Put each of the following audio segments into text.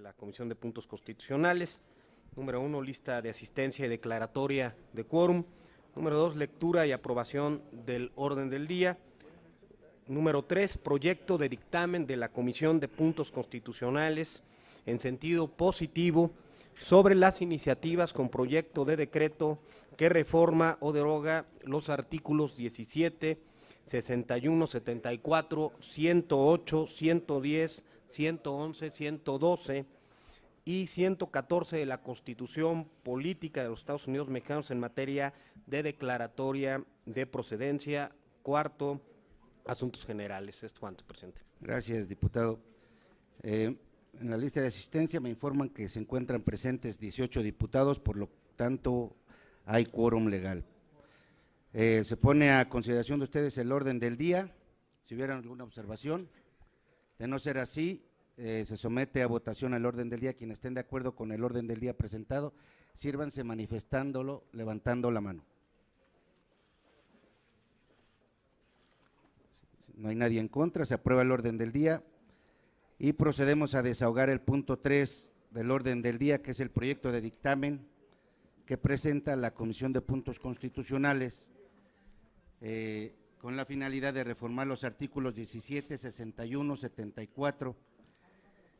la Comisión de Puntos Constitucionales. Número 1, lista de asistencia y declaratoria de quórum. Número 2, lectura y aprobación del orden del día. Número 3, proyecto de dictamen de la Comisión de Puntos Constitucionales en sentido positivo sobre las iniciativas con proyecto de decreto que reforma o deroga los artículos 17, 61, 74, 108, 110, 111, 112 y 114 de la Constitución Política de los Estados Unidos Mexicanos en materia de declaratoria de procedencia. Cuarto, asuntos generales. Esto antes, presidente. Gracias, diputado. En la lista de asistencia me informan que se encuentran presentes 18 diputados, por lo tanto hay quórum legal. Se pone a consideración de ustedes el orden del día. Si hubiera alguna observación, de no ser así, se somete a votación el orden del día. Quienes estén de acuerdo con el orden del día presentado, sírvanse manifestándolo, levantando la mano. No hay nadie en contra, se aprueba el orden del día y procedemos a desahogar el punto 3 del orden del día, que es el proyecto de dictamen que presenta la Comisión de Puntos Constitucionales con la finalidad de reformar los artículos 17, 61, 74,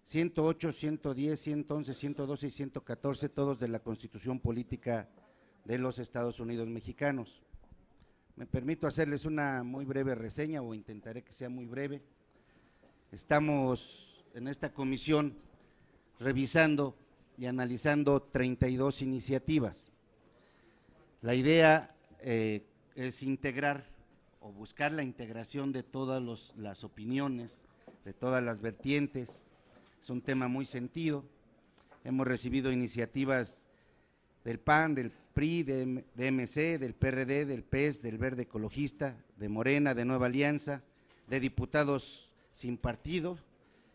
108, 110, 111, 112 y 114, todos de la Constitución Política de los Estados Unidos Mexicanos. Me permito hacerles una muy breve reseña, o intentaré que sea muy breve. Estamos en esta comisión revisando y analizando 32 iniciativas. La idea es integrar o buscar la integración de todas las opiniones, de todas las vertientes. Es un tema muy sentido. Hemos recibido iniciativas del PAN, del PRI, de MC, del PRD, del PES, del Verde Ecologista, de Morena, de Nueva Alianza, de diputados sin partido,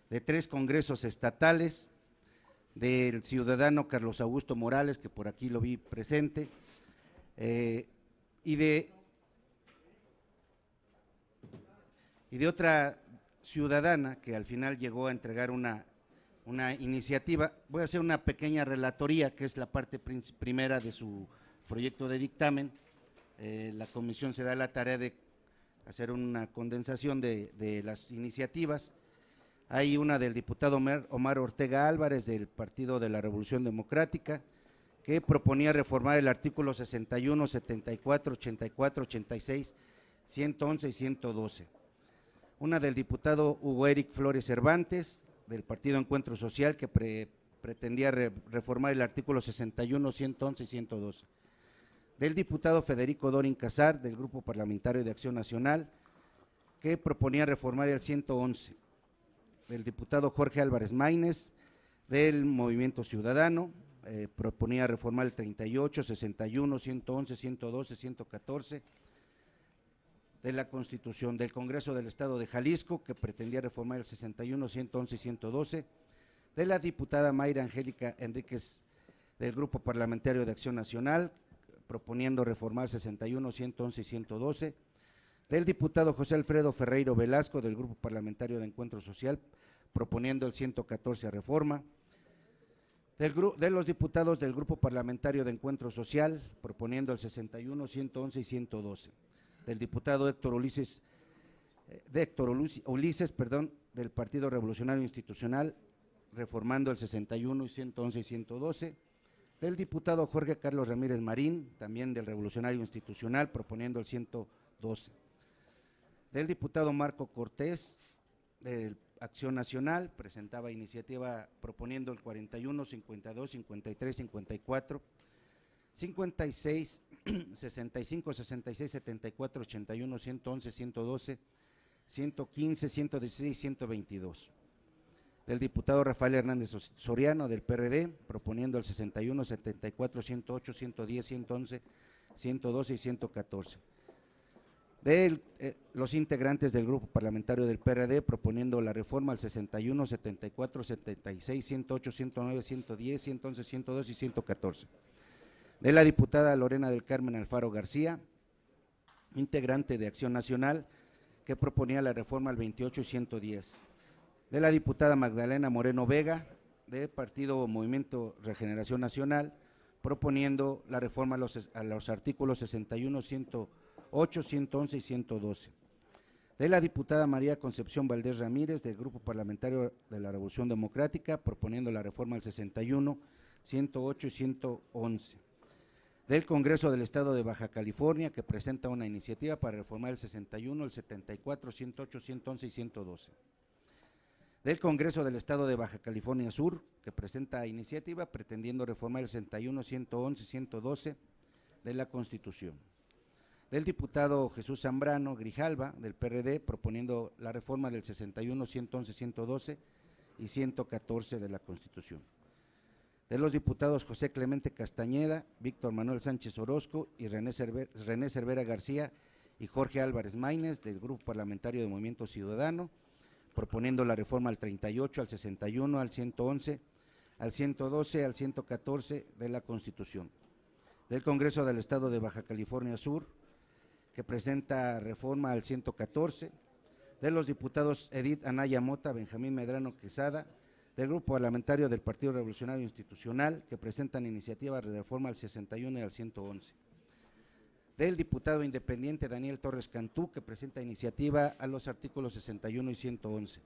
de 3 congresos estatales, del ciudadano Carlos Augusto Morales, que por aquí lo vi presente, y de otra ciudadana que al final llegó a entregar una iniciativa. Voy a hacer una pequeña relatoría, que es la parte primera de su proyecto de dictamen. La comisión se da la tarea de hacer una condensación de las iniciativas. Hay una del diputado Omar Ortega Álvarez, del Partido de la Revolución Democrática, que proponía reformar el artículo 61, 74, 84, 86, 111 y 112. Una del diputado Hugo Eric Flores Cervantes, del Partido Encuentro Social, que pretendía reformar el artículo 61, 111 y 112. Del diputado Federico Dorin Casar, del Grupo Parlamentario de Acción Nacional, que proponía reformar el 111. Del diputado Jorge Álvarez Maínez, del Movimiento Ciudadano, proponía reformar el 38, 61, 111, 112, 114, de la Constitución. Del Congreso del Estado de Jalisco, que pretendía reformar el 61, 111 y 112, de la diputada Mayra Angélica Enríquez, del Grupo Parlamentario de Acción Nacional, proponiendo reformar 61, 111 y 112, del diputado José Alfredo Ferreiro Velasco, del Grupo Parlamentario de Encuentro Social, proponiendo el 114 a reforma, de los diputados del Grupo Parlamentario de Encuentro Social, proponiendo el 61, 111 y 112, del diputado Héctor Ulises, del Partido Revolucionario Institucional, reformando el 61 y 111 y 112, del diputado Jorge Carlos Ramírez Marín, también del Revolucionario Institucional, proponiendo el 112, del diputado Marco Cortés, de Acción Nacional, presentaba iniciativa proponiendo el 41, 52, 53, 54, 56, 65, 66, 74, 81, 111, 112, 115, 116, 122. Del diputado Rafael Hernández Soriano, del PRD, proponiendo el 61, 74, 108, 110, 111, 112 y 114. De los integrantes del Grupo Parlamentario del PRD, proponiendo la reforma al 61, 74, 76, 108, 109, 110, 111, 112 y 114. De la diputada Lorena del Carmen Alfaro García, integrante de Acción Nacional, que proponía la reforma al 28 y 110. De la diputada Magdalena Moreno Vega, de Partido Movimiento Regeneración Nacional, proponiendo la reforma a los artículos 61, 108, 111 y 112. De la diputada María Concepción Valdés Ramírez, del Grupo Parlamentario de la Revolución Democrática, proponiendo la reforma al 61, 108 y 111. Del Congreso del Estado de Baja California, que presenta una iniciativa para reformar el 61, el 74, 108, 111 y 112. Del Congreso del Estado de Baja California Sur, que presenta iniciativa pretendiendo reformar el 61, 111 y 112 de la Constitución. Del diputado Jesús Zambrano Grijalva, del PRD, proponiendo la reforma del 61, 111, 112 y 114 de la Constitución. De los diputados José Clemente Castañeda, Víctor Manuel Sánchez Orozco y René Cervera García y Jorge Álvarez Maínez, del Grupo Parlamentario de Movimiento Ciudadano, proponiendo la reforma al 38, al 61, al 111, al 112, al 114 de la Constitución. Del Congreso del Estado de Baja California Sur, que presenta reforma al 114, de los diputados Edith Anaya Mota, Benjamín Medrano Quesada, del Grupo Parlamentario del Partido Revolucionario Institucional, que presentan iniciativa de reforma al 61 y al 111. Del diputado independiente Daniel Torres Cantú, que presenta iniciativa a los artículos 61 y 111.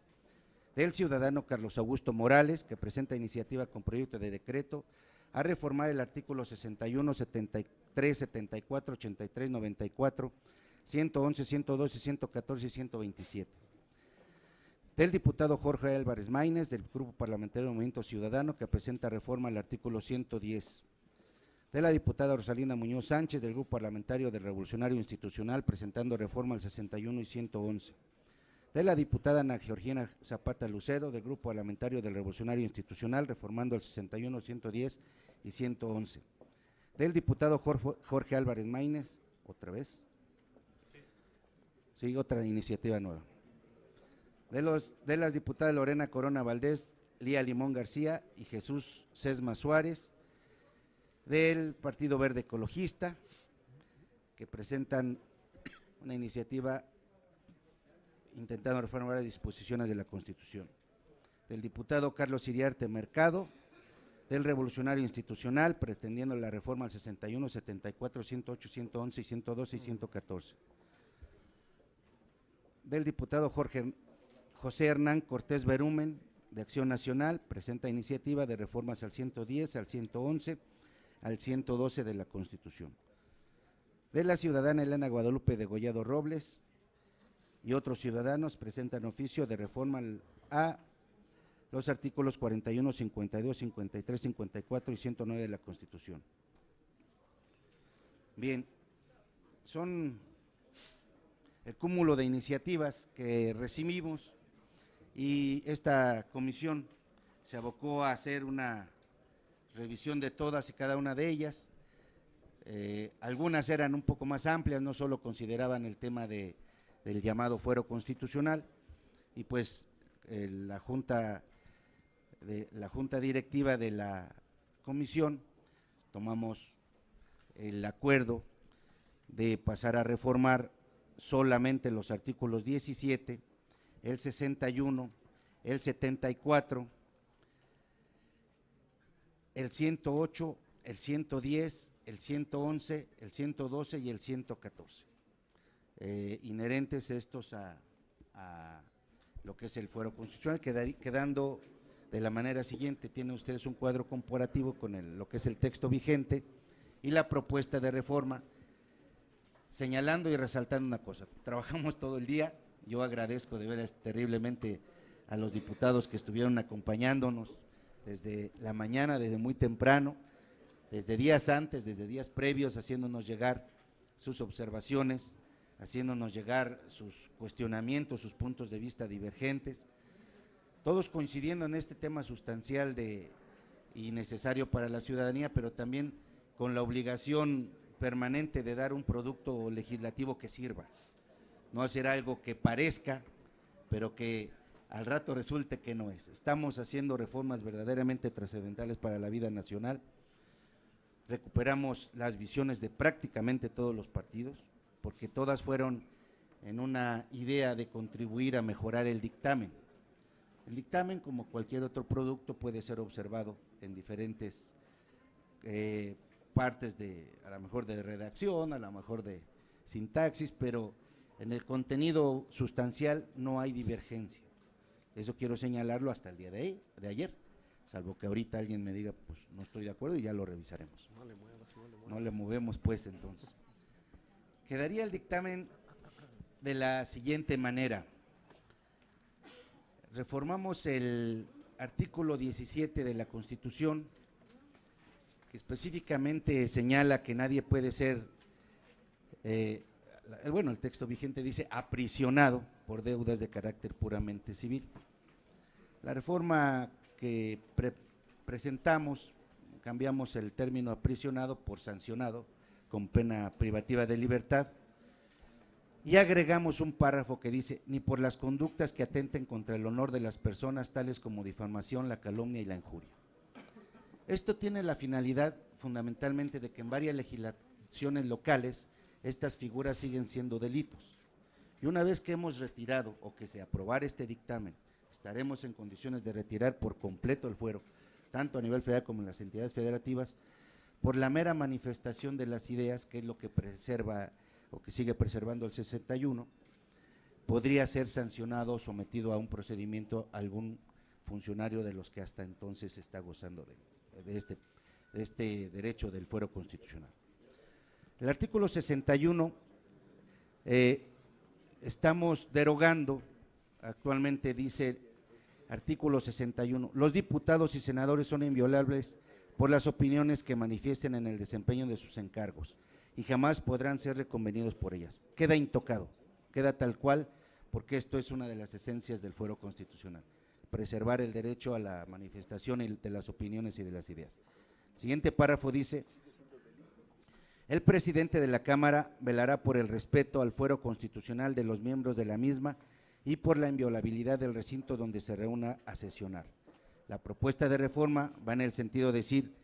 Del ciudadano Carlos Augusto Morales, que presenta iniciativa con proyecto de decreto a reformar el artículo 61, 73, 74, 83, 94, 111, 112, 114 y 127. Del diputado Jorge Álvarez Maínez, del Grupo Parlamentario de Movimiento Ciudadano, que presenta reforma al artículo 110. De la diputada Rosalina Muñoz Sánchez, del Grupo Parlamentario del Revolucionario Institucional, presentando reforma al 61 y 111. De la diputada Ana Georgina Zapata Lucero, del Grupo Parlamentario del Revolucionario Institucional, reformando el 61, 110 y 111. Del diputado Jorge Álvarez Maínez, otra vez. Sí, otra iniciativa nueva. De las diputadas Lorena Corona Valdés, Lía Limón García y Jesús Sesma Suárez, del Partido Verde Ecologista, que presentan una iniciativa intentando reformar las disposiciones de la Constitución. Del diputado Carlos Iriarte Mercado, del Revolucionario Institucional, pretendiendo la reforma al 61, 74, 108, 111, 112 y 114. Del diputado José Hernán Cortés Berumen, de Acción Nacional, presenta iniciativa de reformas al 110, al 111, al 112 de la Constitución. De la ciudadana Elena Guadalupe Degollado Robles y otros ciudadanos presentan oficio de reforma a los artículos 41, 52, 53, 54 y 109 de la Constitución. Bien, son el cúmulo de iniciativas que recibimos y esta comisión se abocó a hacer una revisión de todas y cada una de ellas. Algunas eran un poco más amplias, no solo consideraban el tema del llamado fuero constitucional, y pues la junta directiva de la comisión tomamos el acuerdo de pasar a reformar solamente los artículos 17, el 61, el 74, el 108, el 110, el 111, el 112 y el 114, inherentes estos a lo que es el fuero constitucional, quedando de la manera siguiente. Tienen ustedes un cuadro comparativo con lo que es el texto vigente y la propuesta de reforma, señalando y resaltando una cosa: trabajamos todo el día. Yo agradezco de veras terriblemente a los diputados que estuvieron acompañándonos desde la mañana, desde muy temprano, desde días antes, desde días previos, haciéndonos llegar sus observaciones, haciéndonos llegar sus cuestionamientos, sus puntos de vista divergentes, todos coincidiendo en este tema sustancial y necesario para la ciudadanía, pero también con la obligación permanente de dar un producto legislativo que sirva, no hacer algo que parezca, pero que al rato resulte que no es. Estamos haciendo reformas verdaderamente trascendentales para la vida nacional. Recuperamos las visiones de prácticamente todos los partidos, porque todas fueron en una idea de contribuir a mejorar el dictamen. El dictamen, como cualquier otro producto, puede ser observado en diferentes partes a lo mejor de redacción, a lo mejor de sintaxis, pero en el contenido sustancial no hay divergencia. Eso quiero señalarlo hasta el día de ayer, salvo que ahorita alguien me diga, pues no estoy de acuerdo y ya lo revisaremos. No le muevas, no le muevas. No le movemos pues entonces. Quedaría el dictamen de la siguiente manera. Reformamos el artículo 17 de la Constitución, que específicamente señala que nadie puede ser, bueno, el texto vigente dice aprisionado por deudas de carácter puramente civil. La reforma que presentamos, cambiamos el término aprisionado por sancionado con pena privativa de libertad y agregamos un párrafo que dice, ni por las conductas que atenten contra el honor de las personas, tales como difamación, la calumnia y la injuria. Esto tiene la finalidad fundamentalmente de que en varias legislaciones locales estas figuras siguen siendo delitos. Y una vez que hemos retirado o que se aprobara este dictamen, estaremos en condiciones de retirar por completo el fuero, tanto a nivel federal como en las entidades federativas, por la mera manifestación de las ideas, que es lo que preserva o que sigue preservando el 61, podría ser sancionado o sometido a un procedimiento algún funcionario de los que hasta entonces está gozando de este derecho del fuero constitucional. El artículo 61 estamos derogando, actualmente dice artículo 61, los diputados y senadores son inviolables por las opiniones que manifiesten en el desempeño de sus encargos y jamás podrán ser reconvenidos por ellas. Queda intocado, queda tal cual, porque esto es una de las esencias del fuero constitucional, preservar el derecho a la manifestación de las opiniones y de las ideas. El siguiente párrafo dice, el presidente de la Cámara velará por el respeto al fuero constitucional de los miembros de la misma y por la inviolabilidad del recinto donde se reúna a sesionar. La propuesta de reforma va en el sentido de decir,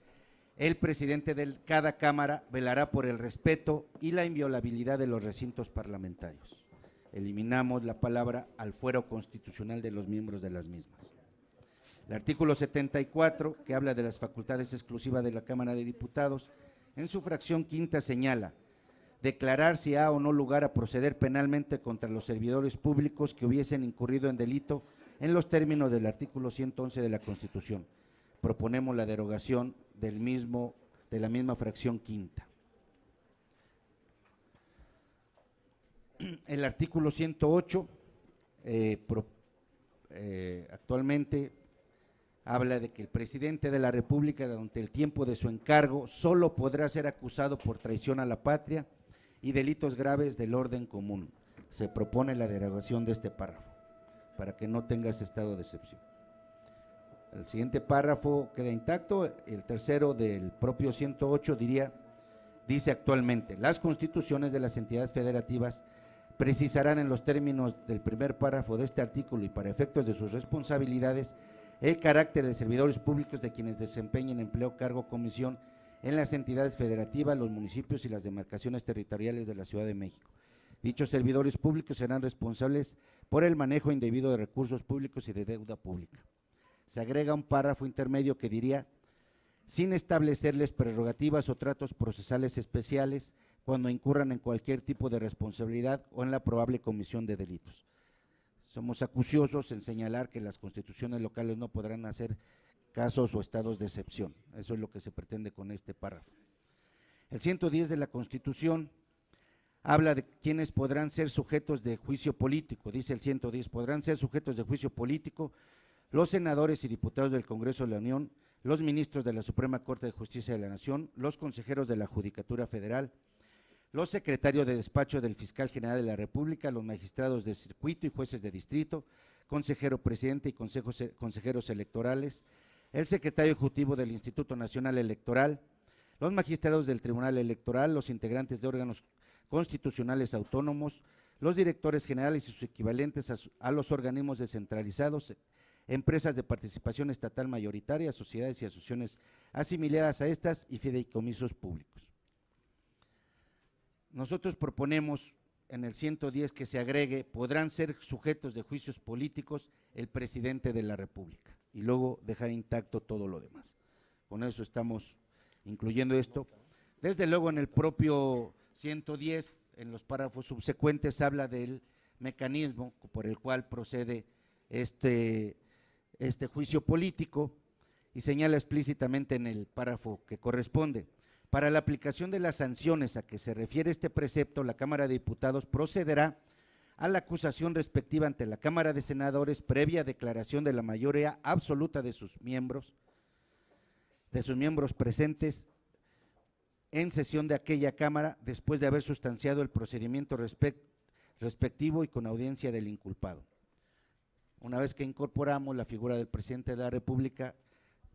el presidente de cada Cámara velará por el respeto y la inviolabilidad de los recintos parlamentarios. Eliminamos la palabra al fuero constitucional de los miembros de las mismas. El artículo 74, que habla de las facultades exclusivas de la Cámara de Diputados, en su fracción quinta señala, declarar si ha o no lugar a proceder penalmente contra los servidores públicos que hubiesen incurrido en delito en los términos del artículo 111 de la Constitución. Proponemos la derogación de la misma fracción quinta. El artículo 108 actualmente habla de que el presidente de la República durante el tiempo de su encargo solo podrá ser acusado por traición a la patria y delitos graves del orden común. Se propone la derogación de este párrafo para que no tenga ese estado de excepción. El siguiente párrafo queda intacto, el tercero del propio 108 dice actualmente, las constituciones de las entidades federativas precisarán en los términos del primer párrafo de este artículo y para efectos de sus responsabilidades el carácter de servidores públicos de quienes desempeñen empleo, cargo, comisión en las entidades federativas, los municipios y las demarcaciones territoriales de la Ciudad de México. Dichos servidores públicos serán responsables por el manejo indebido de recursos públicos y de deuda pública. Se agrega un párrafo intermedio que diría, sin establecerles prerrogativas o tratos procesales especiales cuando incurran en cualquier tipo de responsabilidad o en la probable comisión de delitos. Somos acuciosos en señalar que las constituciones locales no podrán hacer casos o estados de excepción. Eso es lo que se pretende con este párrafo. El 110 de la Constitución habla de quienes podrán ser sujetos de juicio político. Dice el 110, podrán ser sujetos de juicio político los senadores y diputados del Congreso de la Unión, los ministros de la Suprema Corte de Justicia de la Nación, los consejeros de la Judicatura Federal, los secretarios de despacho del Fiscal General de la República, los magistrados de circuito y jueces de distrito, consejero presidente y consejeros electorales, el secretario ejecutivo del Instituto Nacional Electoral, los magistrados del Tribunal Electoral, los integrantes de órganos constitucionales autónomos, los directores generales y sus equivalentes a los organismos descentralizados, empresas de participación estatal mayoritaria, sociedades y asociaciones asimiladas a estas y fideicomisos públicos. Nosotros proponemos en el 110 que se agregue, podrán ser sujetos de juicios políticos el presidente de la República, y luego dejar intacto todo lo demás. Con eso estamos incluyendo esto. Desde luego en el propio 110, en los párrafos subsecuentes, habla del mecanismo por el cual procede este juicio político, y señala explícitamente en el párrafo que corresponde: para la aplicación de las sanciones a que se refiere este precepto, la Cámara de Diputados procederá a la acusación respectiva ante la Cámara de Senadores previa declaración de la mayoría absoluta de sus miembros presentes en sesión de aquella Cámara, después de haber sustanciado el procedimiento respectivo y con audiencia del inculpado. Una vez que incorporamos la figura del presidente de la República,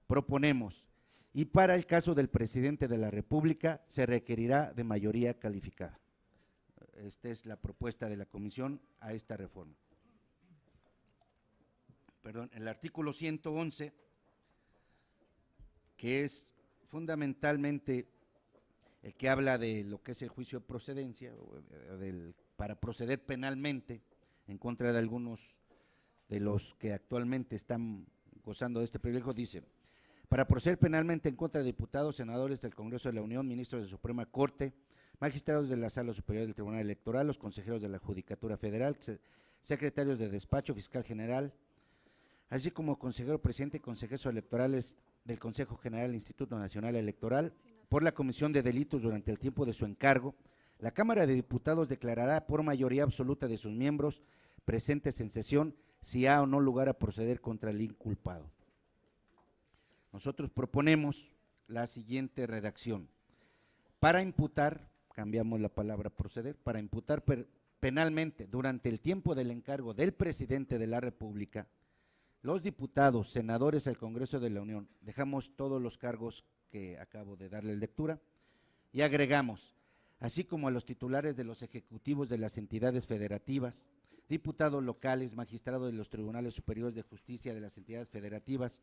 proponemos: y para el caso del presidente de la República se requerirá de mayoría calificada. Esta es la propuesta de la comisión a esta reforma. Perdón, el artículo 111, que es fundamentalmente el que habla de lo que es el juicio de procedencia, para proceder penalmente en contra de algunos de los que actualmente están gozando de este privilegio, dice: para proceder penalmente en contra de diputados, senadores del Congreso de la Unión, ministros de Suprema Corte, magistrados de la Sala Superior del Tribunal Electoral, los consejeros de la Judicatura Federal, secretarios de despacho, fiscal general, así como consejero presidente y consejeros electorales del Consejo General del Instituto Nacional Electoral, por la comisión de delitos durante el tiempo de su encargo, la Cámara de Diputados declarará por mayoría absoluta de sus miembros presentes en sesión si ha o no lugar a proceder contra el inculpado. Nosotros proponemos la siguiente redacción: para imputar, cambiamos la palabra proceder, para imputar penalmente durante el tiempo del encargo del presidente de la República, los diputados, senadores al Congreso de la Unión, dejamos todos los cargos que acabo de darle lectura, y agregamos: así como a los titulares de los ejecutivos de las entidades federativas, diputados locales, magistrados de los tribunales superiores de justicia de las entidades federativas,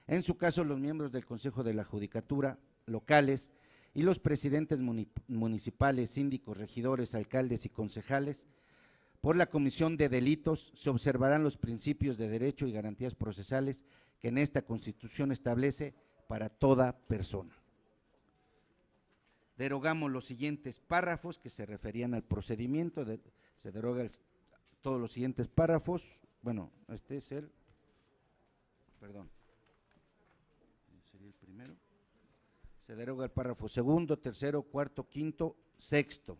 en su caso los miembros del Consejo de la Judicatura locales y los presidentes municipales, síndicos, regidores, alcaldes y concejales. Por la comisión de delitos se observarán los principios de derecho y garantías procesales que en esta Constitución establece para toda persona. Derogamos los siguientes párrafos que se referían al procedimiento, se deroga todos los siguientes párrafos. Bueno, este es el, perdón, sería el primero. Se deroga el párrafo segundo, tercero, cuarto, quinto, sexto.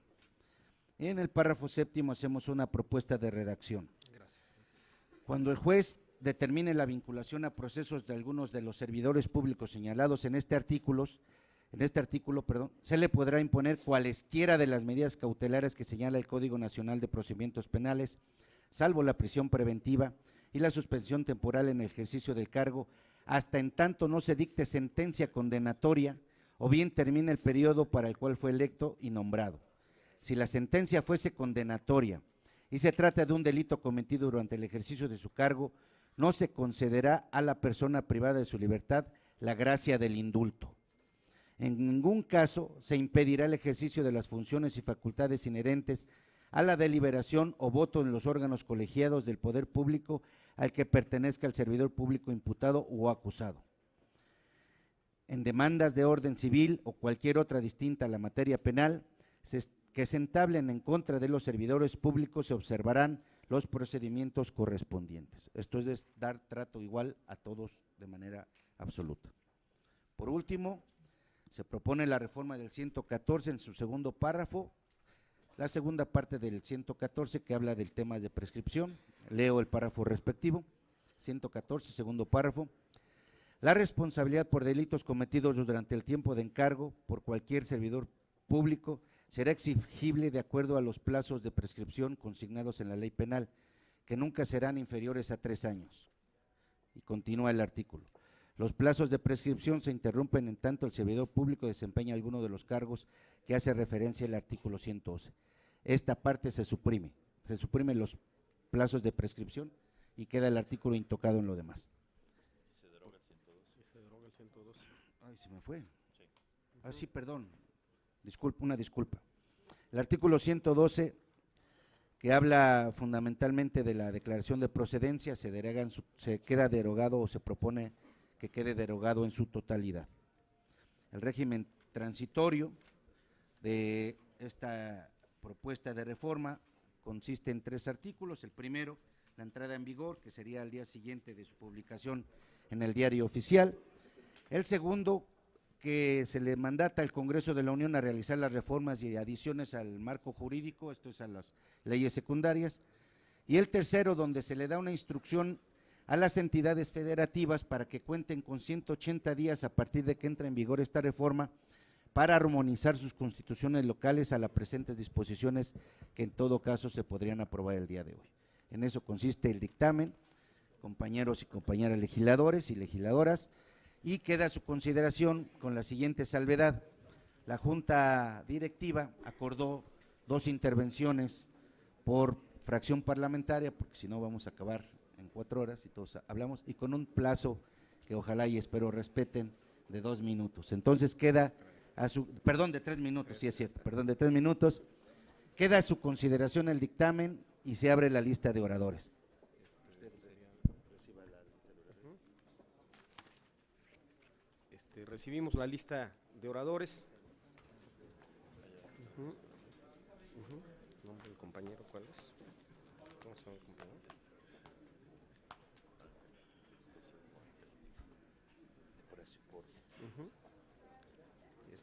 Y en el párrafo séptimo hacemos una propuesta de redacción. Gracias. Cuando el juez determine la vinculación a procesos de algunos de los servidores públicos señalados en este artículo, se le podrá imponer cualesquiera de las medidas cautelares que señala el Código Nacional de Procedimientos Penales, salvo la prisión preventiva y la suspensión temporal en el ejercicio del cargo, hasta en tanto no se dicte sentencia condenatoria o bien termine el periodo para el cual fue electo y nombrado. Si la sentencia fuese condenatoria y se trata de un delito cometido durante el ejercicio de su cargo, no se concederá a la persona privada de su libertad la gracia del indulto. En ningún caso se impedirá el ejercicio de las funciones y facultades inherentes a la deliberación o voto en los órganos colegiados del poder público al que pertenezca el servidor público imputado o acusado. En demandas de orden civil o cualquier otra distinta a la materia penal que se entablen en contra de los servidores públicos, se observarán los procedimientos correspondientes. Esto es dar trato igual a todos de manera absoluta. Por último, se propone la reforma del 114 en su segundo párrafo, la segunda parte del 114 que habla del tema de prescripción. Leo el párrafo respectivo. 114, segundo párrafo. La responsabilidad por delitos cometidos durante el tiempo de encargo por cualquier servidor público será exigible de acuerdo a los plazos de prescripción consignados en la ley penal, que nunca serán inferiores a 3 años. Y continúa el artículo. Los plazos de prescripción se interrumpen en tanto el servidor público desempeña alguno de los cargos que hace referencia el artículo 111. Esta parte se suprimen los plazos de prescripción y queda el artículo intocado en lo demás. Se deroga el 112. Se deroga el 112. Ay, se me fue. Sí. Ah, sí, perdón. Una disculpa. El artículo 112 que habla fundamentalmente de la declaración de procedencia, se queda derogado o se propone que quede derogado en su totalidad. El régimen transitorio de esta propuesta de reforma consiste en 3 artículos. El primero, la entrada en vigor, que sería al día siguiente de su publicación en el Diario Oficial. El segundo, que se le mandata al Congreso de la Unión a realizar las reformas y adiciones al marco jurídico, esto es a las leyes secundarias. Y el tercero, donde se le da una instrucción a las entidades federativas para que cuenten con 180 días a partir de que entre en vigor esta reforma para armonizar sus constituciones locales a las presentes disposiciones que en todo caso se podrían aprobar el día de hoy. En eso consiste el dictamen, compañeros y compañeras legisladores y legisladoras, y queda a su consideración con la siguiente salvedad. La Junta Directiva acordó 2 intervenciones por fracción parlamentaria, porque si no vamos a acabar en 4 horas y todos hablamos, y con un plazo que ojalá y espero respeten de 2 minutos. Entonces queda a su, perdón, de 3 minutos, sí es cierto, perdón, de 3 minutos, queda a su consideración el dictamen y se abre la lista de oradores. Recibimos la lista de oradores. ¿Nombre del compañero cuál es? ¿Cómo se llama el compañero?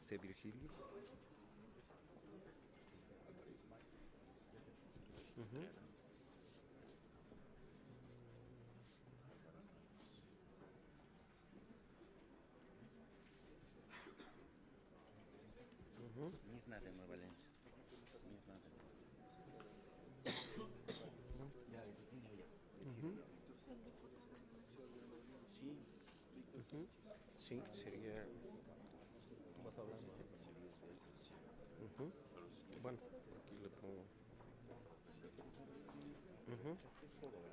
Virgilio. Mirna de Nueva Valencia. Sí, sería. ¿Tú vas a hablar? Bueno, aquí le pongo.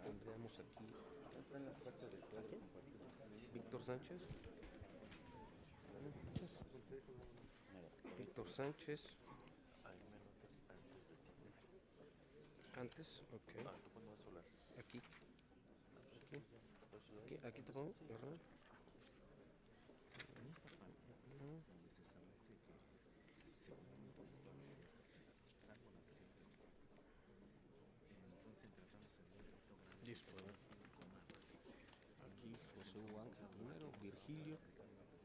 Tendríamos aquí. Víctor Sánchez. Víctor Sánchez. Antes, ok. Aquí. Aquí te pongo. Listo. Aquí José Hugo Ángel primero, Virgilio,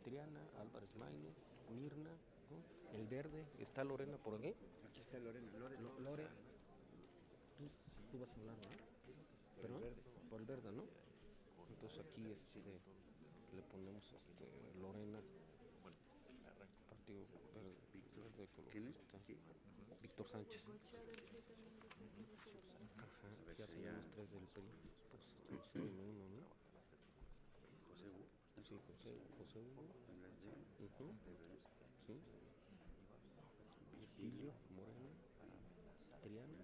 Triana, Álvarez Maínez, Mirna, ¿no? El verde, ¿está Lorena por aquí? Aquí está Lorena. Lore, tú vas a hablar, ¿no? ¿Perdón? Por el verde, ¿no? Entonces aquí le ponemos Lorena, Partido Verde Ecologista. Víctor Sánchez. Ajá, ya tenemos 3 del PRI. Pues estamos en uno, ¿no? Sí, José Hugo. Sí. Virgilio, Moreno, Triana.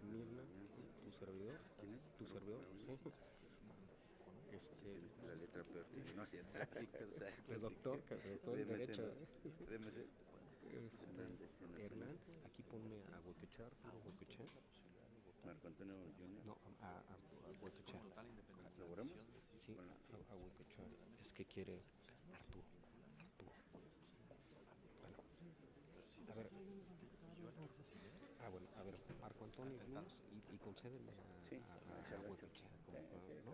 Mirna, tu servidor, sí. La letra peor que no es cierto. El doctor en derecho. Hernán, aquí ponme a Huequechar, Marco Antonio Junior. No, a Huequechar. ¿Logramos? Sí, a Huequechar. Es que quiere Arturo. Bueno, a ver. Bueno, a ver, Marco Antonio Junior y concédele a Huequechar, ¿no?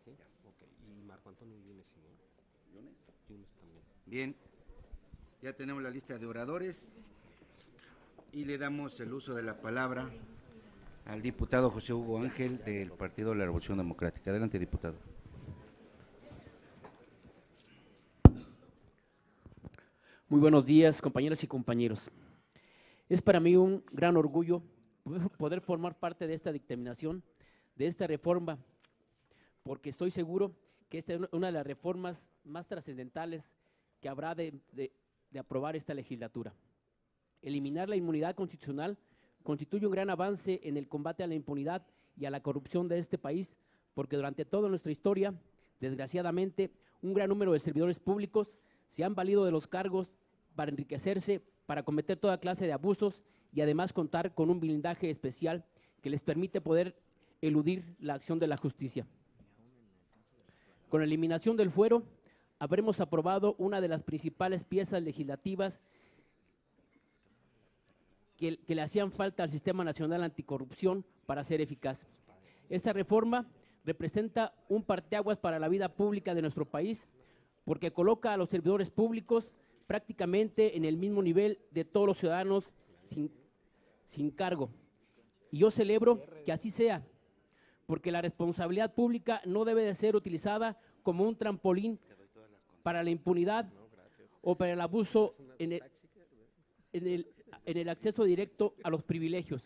¿Sí? Ok, y Marco Antonio Yunes, ¿no? Yunes también. Bien, ya tenemos la lista de oradores y le damos el uso de la palabra al diputado José Hugo Ángel del Partido de la Revolución Democrática. Adelante, diputado. Muy buenos días, compañeras y compañeros. Es para mí un gran orgullo poder formar parte de esta dictaminación, de esta reforma, porque estoy seguro que esta es una de las reformas más trascendentales que habrá de aprobar esta legislatura. Eliminar la inmunidad constitucional constituye un gran avance en el combate a la impunidad y a la corrupción de este país, porque durante toda nuestra historia, desgraciadamente, un gran número de servidores públicos se han valido de los cargos para enriquecerse, para cometer toda clase de abusos y además contar con un blindaje especial que les permite poder eludir la acción de la justicia. Con la eliminación del fuero, habremos aprobado una de las principales piezas legislativas que le hacían falta al Sistema Nacional Anticorrupción para ser eficaz. Esta reforma representa un parteaguas para la vida pública de nuestro país, porque coloca a los servidores públicos prácticamente en el mismo nivel de todos los ciudadanos sin cargo. Y yo celebro que así sea, porque la responsabilidad pública no debe de ser utilizada como un trampolín para la impunidad o para el abuso en el acceso directo a los privilegios.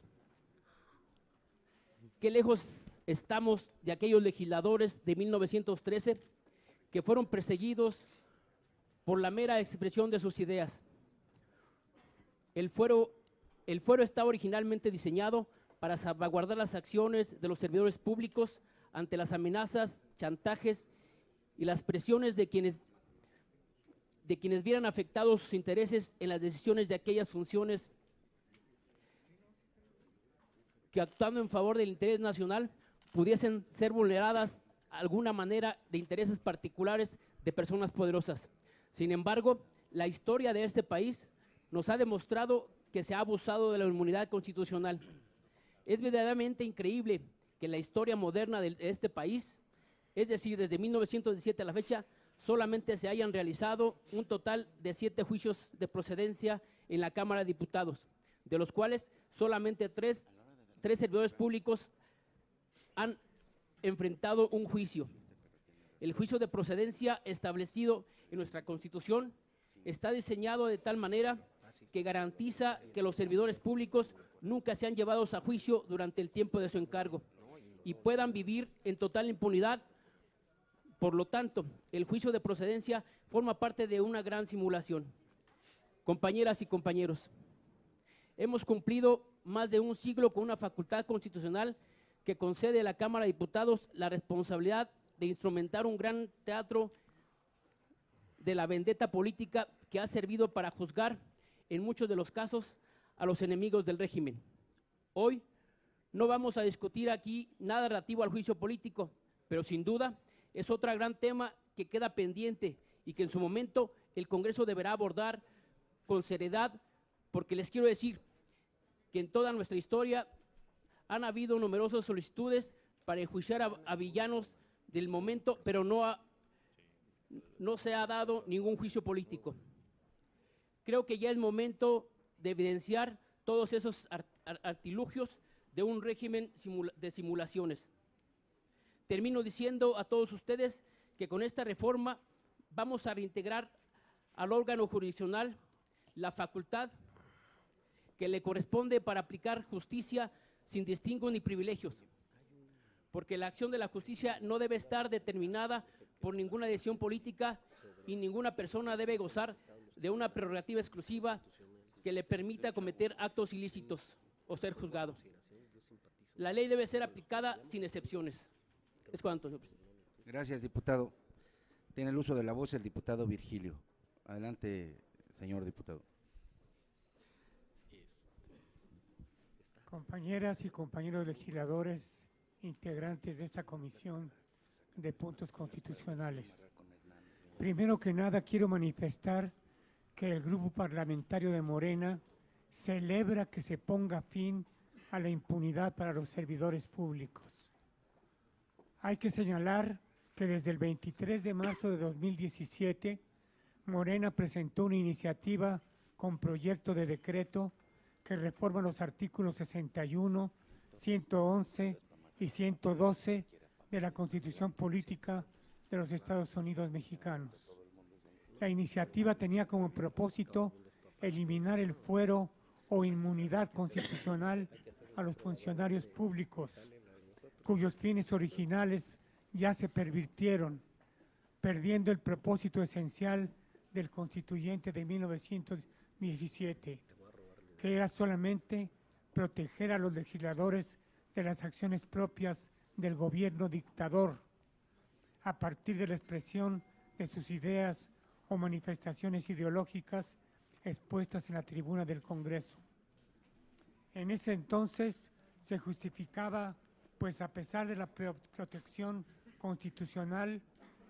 Qué lejos estamos de aquellos legisladores de 1913 que fueron perseguidos por la mera expresión de sus ideas. El fuero está originalmente diseñado para salvaguardar las acciones de los servidores públicos ante las amenazas, chantajes y las presiones de quienes vieran afectados sus intereses en las decisiones de aquellas funciones que, actuando en favor del interés nacional, pudiesen ser vulneradas de alguna manera de intereses particulares de personas poderosas. Sin embargo, la historia de este país nos ha demostrado que se ha abusado de la inmunidad constitucional. Es verdaderamente increíble que en la historia moderna de este país, es decir, desde 1917 a la fecha, solamente se hayan realizado un total de 7 juicios de procedencia en la Cámara de Diputados, de los cuales solamente tres servidores públicos han enfrentado un juicio. El juicio de procedencia establecido en nuestra Constitución está diseñado de tal manera que garantiza que los servidores públicos nunca sean llevados a juicio durante el tiempo de su encargo y puedan vivir en total impunidad. Por lo tanto, el juicio de procedencia forma parte de una gran simulación. Compañeras y compañeros, hemos cumplido más de un siglo con una facultad constitucional que concede a la Cámara de Diputados la responsabilidad de instrumentar un gran teatro de la vendetta política que ha servido para juzgar, en muchos de los casos, a los enemigos del régimen. Hoy no vamos a discutir aquí nada relativo al juicio político, pero sin duda es otro gran tema que queda pendiente y que en su momento el Congreso deberá abordar con seriedad, porque les quiero decir que en toda nuestra historia han habido numerosas solicitudes para enjuiciar a villanos del momento, pero no se ha dado ningún juicio político. Creo que ya es momento de evidenciar todos esos artilugios de un régimen de simulaciones. Termino diciendo a todos ustedes que con esta reforma vamos a reintegrar al órgano jurisdiccional la facultad que le corresponde para aplicar justicia sin distingos ni privilegios, porque la acción de la justicia no debe estar determinada por ninguna decisión política y ninguna persona debe gozar de una prerrogativa exclusiva que le permita cometer actos ilícitos o ser juzgado. La ley debe ser aplicada sin excepciones. Es cuanto, señor presidente. Gracias, diputado. Tiene el uso de la voz el diputado Virgilio. Adelante, señor diputado. Compañeras y compañeros legisladores, integrantes de esta Comisión de Puntos Constitucionales. Primero que nada, quiero manifestar que el Grupo Parlamentario de Morena celebra que se ponga fin a la impunidad para los servidores públicos. Hay que señalar que desde el 23 de marzo de 2017, Morena presentó una iniciativa con proyecto de decreto que reforma los artículos 61, 111 y 112 de la Constitución Política de los Estados Unidos Mexicanos. La iniciativa tenía como propósito eliminar el fuero o inmunidad constitucional a los funcionarios públicos, cuyos fines originales ya se pervirtieron, perdiendo el propósito esencial del constituyente de 1917, que era solamente proteger a los legisladores de las acciones propias del gobierno dictador, a partir de la expresión de sus ideas o manifestaciones ideológicas expuestas en la tribuna del Congreso. En ese entonces se justificaba, pues a pesar de la protección constitucional,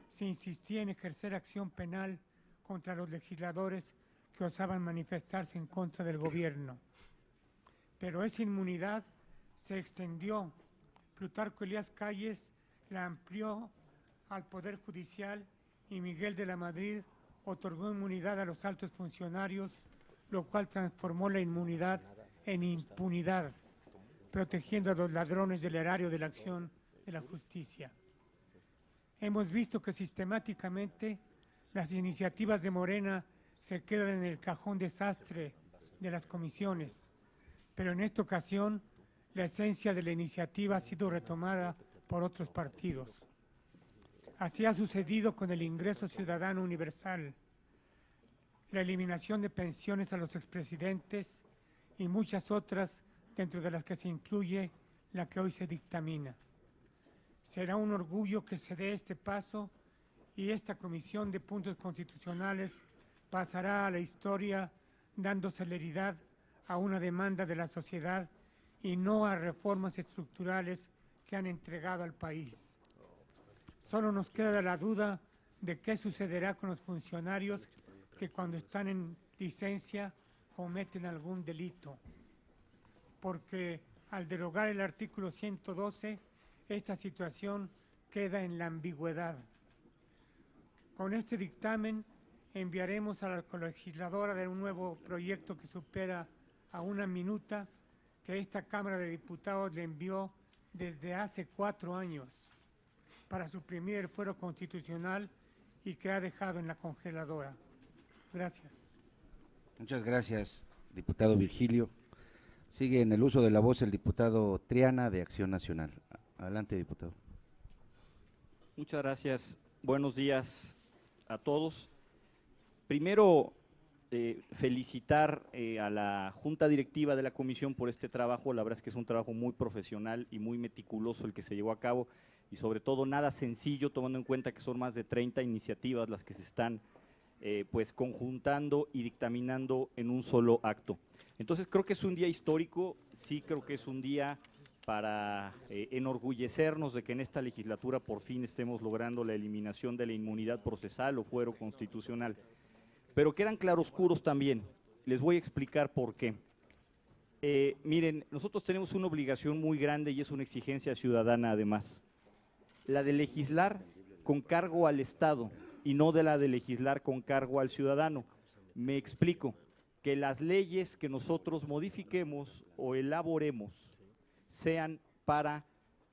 se insistía en ejercer acción penal contra los legisladores que osaban manifestarse en contra del gobierno. Pero esa inmunidad se extendió. Plutarco Elías Calles la amplió al Poder Judicial y Miguel de la Madrid otorgó inmunidad a los altos funcionarios, lo cual transformó la inmunidad en impunidad, protegiendo a los ladrones del erario de la acción de la justicia. Hemos visto que sistemáticamente las iniciativas de Morena se quedan en el cajón desastre de las comisiones, pero en esta ocasión la esencia de la iniciativa ha sido retomada por otros partidos. Así ha sucedido con el ingreso ciudadano universal, la eliminación de pensiones a los expresidentes y muchas otras, dentro de las que se incluye la que hoy se dictamina. Será un orgullo que se dé este paso y esta Comisión de Puntos Constitucionales pasará a la historia dando celeridad a una demanda de la sociedad y no a reformas estructurales que han entregado al país. Solo nos queda la duda de qué sucederá con los funcionarios que cuando están en licencia cometen algún delito, porque al derogar el artículo 112, esta situación queda en la ambigüedad. Con este dictamen enviaremos a la colegisladora de un nuevo proyecto que supera a una minuta que esta Cámara de Diputados le envió desde hace 4 años para suprimir el fuero constitucional y que ha dejado en la congeladora. Gracias. Muchas gracias, diputado Virgilio. Sigue en el uso de la voz el diputado Triana de Acción Nacional. Adelante, diputado. Muchas gracias. Buenos días a todos. Primero, felicitar a la Junta Directiva de la Comisión por este trabajo. La verdad es que es un trabajo muy profesional y muy meticuloso el que se llevó a cabo y sobre todo nada sencillo, tomando en cuenta que son más de 30 iniciativas las que se están pues conjuntando y dictaminando en un solo acto. Entonces creo que es un día histórico, sí creo que es un día para enorgullecernos de que en esta legislatura por fin estemos logrando la eliminación de la inmunidad procesal o fuero constitucional. Pero quedan claroscuros también, les voy a explicar por qué. Miren, nosotros tenemos una obligación muy grande y es una exigencia ciudadana además, la de legislar con cargo al Estado y no de la de legislar con cargo al ciudadano. Me explico, que las leyes que nosotros modifiquemos o elaboremos sean para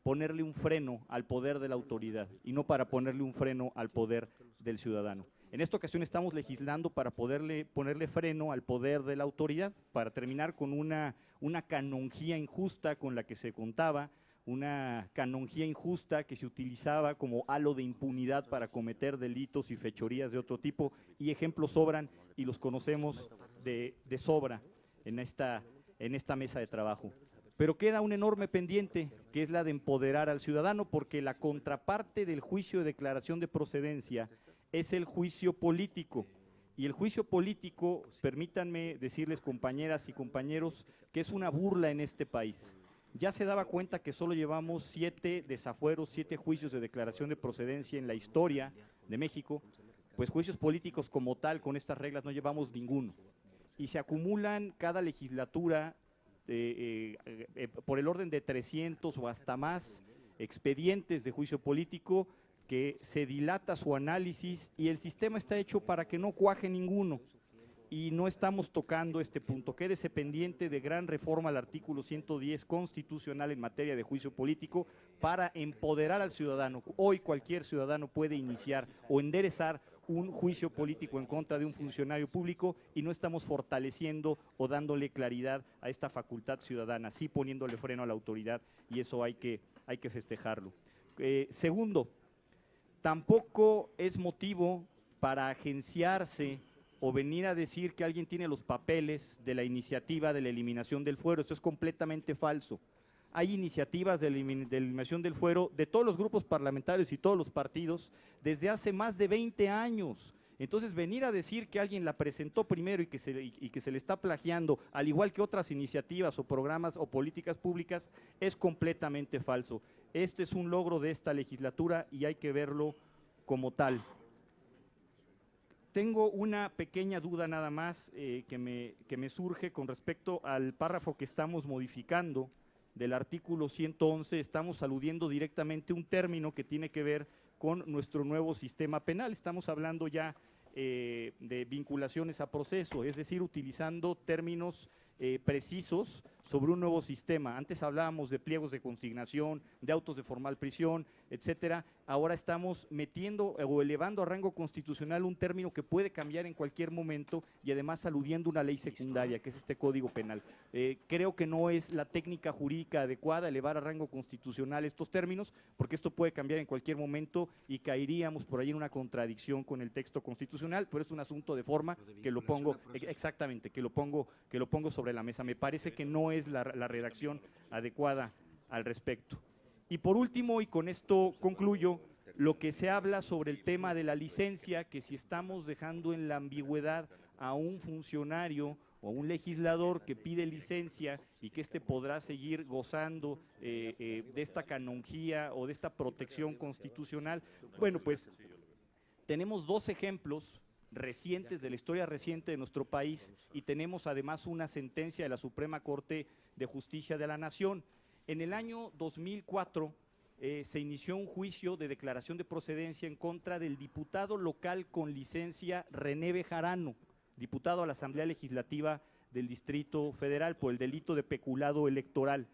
ponerle un freno al poder de la autoridad y no para ponerle un freno al poder del ciudadano. En esta ocasión estamos legislando para ponerle freno al poder de la autoridad, para terminar con una canonjía injusta con la que se contaba, una canonjía injusta que se utilizaba como halo de impunidad para cometer delitos y fechorías de otro tipo, y ejemplos sobran y los conocemos de sobra en esta mesa de trabajo. Pero queda un enorme pendiente, que es la de empoderar al ciudadano, porque la contraparte del juicio de declaración de procedencia es el juicio político. Y el juicio político, permítanme decirles, compañeras y compañeros, que es una burla en este país. Ya se daba cuenta que solo llevamos 7 desafueros, 7 juicios de declaración de procedencia en la historia de México, pues juicios políticos como tal, con estas reglas, no llevamos ninguno. Y se acumulan cada legislatura por el orden de 300 o hasta más expedientes de juicio político, que se dilata su análisis y el sistema está hecho para que no cuaje ninguno. Y no estamos tocando este punto. Quédese pendiente de gran reforma al artículo 110 constitucional en materia de juicio político para empoderar al ciudadano. Hoy cualquier ciudadano puede iniciar o enderezar un juicio político en contra de un funcionario público y no estamos fortaleciendo o dándole claridad a esta facultad ciudadana, sí poniéndole freno a la autoridad, y eso hay que festejarlo. Segundo, tampoco es motivo para agenciarse o venir a decir que alguien tiene los papeles de la iniciativa de la eliminación del fuero. Eso es completamente falso. Hay iniciativas de eliminación del fuero de todos los grupos parlamentarios y todos los partidos desde hace más de 20 años. Entonces, venir a decir que alguien la presentó primero y que se le está plagiando, al igual que otras iniciativas o programas o políticas públicas, es completamente falso. Este es un logro de esta legislatura y hay que verlo como tal. Tengo una pequeña duda nada más que me surge con respecto al párrafo que estamos modificando del artículo 111. Estamos aludiendo directamente a un término que tiene que ver con nuestro nuevo sistema penal. Estamos hablando ya de vinculaciones a proceso, es decir, utilizando términos precisos sobre un nuevo sistema. Antes hablábamos de pliegos de consignación, de autos de formal prisión, etcétera. Ahora estamos metiendo o elevando a rango constitucional un término que puede cambiar en cualquier momento y además aludiendo a una ley secundaria, que es este Código Penal. Creo que no es la técnica jurídica adecuada elevar a rango constitucional estos términos, porque esto puede cambiar en cualquier momento y caeríamos por ahí en una contradicción con el texto constitucional, pero es un asunto de forma que lo pongo, exactamente, que lo pongo sobre la mesa. Me parece que no es la redacción adecuada al respecto. Y por último, y con esto concluyo, lo que se habla sobre el tema de la licencia, que si estamos dejando en la ambigüedad a un funcionario o a un legislador que pide licencia y que éste podrá seguir gozando de esta canonjía o de esta protección constitucional. Bueno, pues tenemos dos ejemplos recientes, de la historia reciente de nuestro país, y tenemos además una sentencia de la Suprema Corte de Justicia de la Nación. En el año 2004 se inició un juicio de declaración de procedencia en contra del diputado local con licencia René Bejarano, diputado a la Asamblea Legislativa del Distrito Federal por el delito de peculado electoral.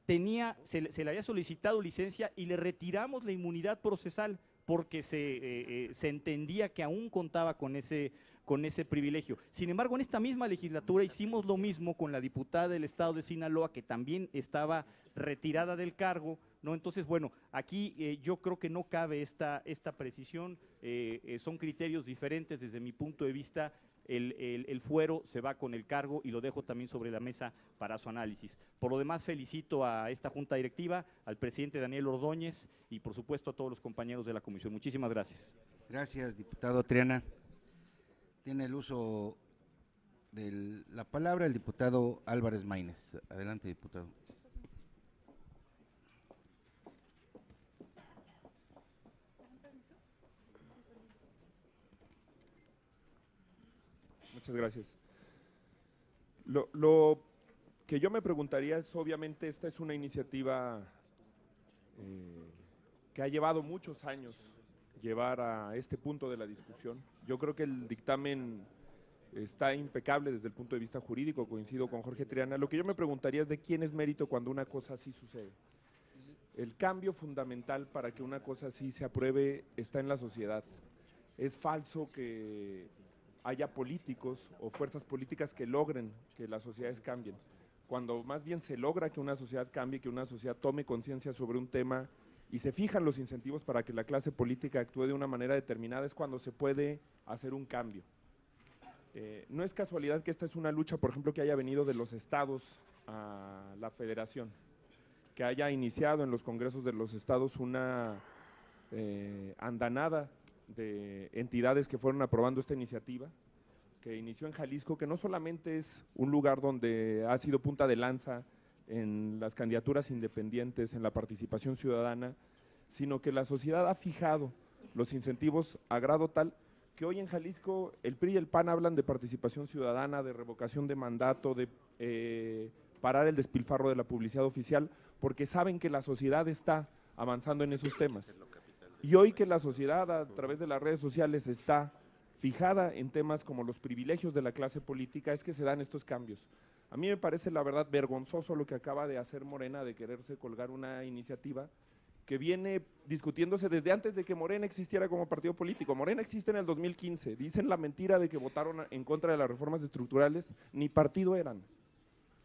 Se le había solicitado licencia y le retiramos la inmunidad procesal porque se entendía que aún contaba con ese privilegio. Sin embargo, en esta misma legislatura hicimos lo mismo con la diputada del Estado de Sinaloa, que también estaba retirada del cargo, ¿no? Entonces, bueno, aquí yo creo que no cabe esta precisión, son criterios diferentes desde mi punto de vista. El fuero se va con el cargo y lo dejo también sobre la mesa para su análisis. Por lo demás, felicito a esta Junta Directiva, al presidente Daniel Ordóñez y por supuesto a todos los compañeros de la comisión. Muchísimas gracias. Gracias, diputado Triana. Tiene el uso de la palabra el diputado Álvarez Maínez. Adelante, diputado. Muchas gracias. Lo que yo me preguntaría es, obviamente, esta es una iniciativa que ha llevado muchos años llevar a este punto de la discusión. Yo creo que el dictamen está impecable desde el punto de vista jurídico, coincido con Jorge Triana. Lo que yo me preguntaría es de quién es mérito cuando una cosa así sucede. El cambio fundamental para que una cosa así se apruebe está en la sociedad. Es falso que haya políticos o fuerzas políticas que logren que las sociedades cambien. Cuando más bien se logra que una sociedad cambie, que una sociedad tome conciencia sobre un tema y se fijan los incentivos para que la clase política actúe de una manera determinada, es cuando se puede hacer un cambio. No es casualidad que esta es una lucha, por ejemplo, que haya venido de los estados a la federación, que haya iniciado en los congresos de los estados una andanada de entidades que fueron aprobando esta iniciativa, que inició en Jalisco, que no solamente es un lugar donde ha sido punta de lanza en las candidaturas independientes, en la participación ciudadana, sino que la sociedad ha fijado los incentivos a grado tal que hoy en Jalisco el PRI y el PAN hablan de participación ciudadana, de revocación de mandato, de parar el despilfarro de la publicidad oficial, porque saben que la sociedad está avanzando en esos temas. Y hoy que la sociedad a través de las redes sociales está fijada en temas como los privilegios de la clase política, es que se dan estos cambios. A mí me parece la verdad vergonzoso lo que acaba de hacer Morena, de quererse colgar una iniciativa que viene discutiéndose desde antes de que Morena existiera como partido político. Morena existe en el 2015, dicen la mentira de que votaron en contra de las reformas estructurales, ni partido eran.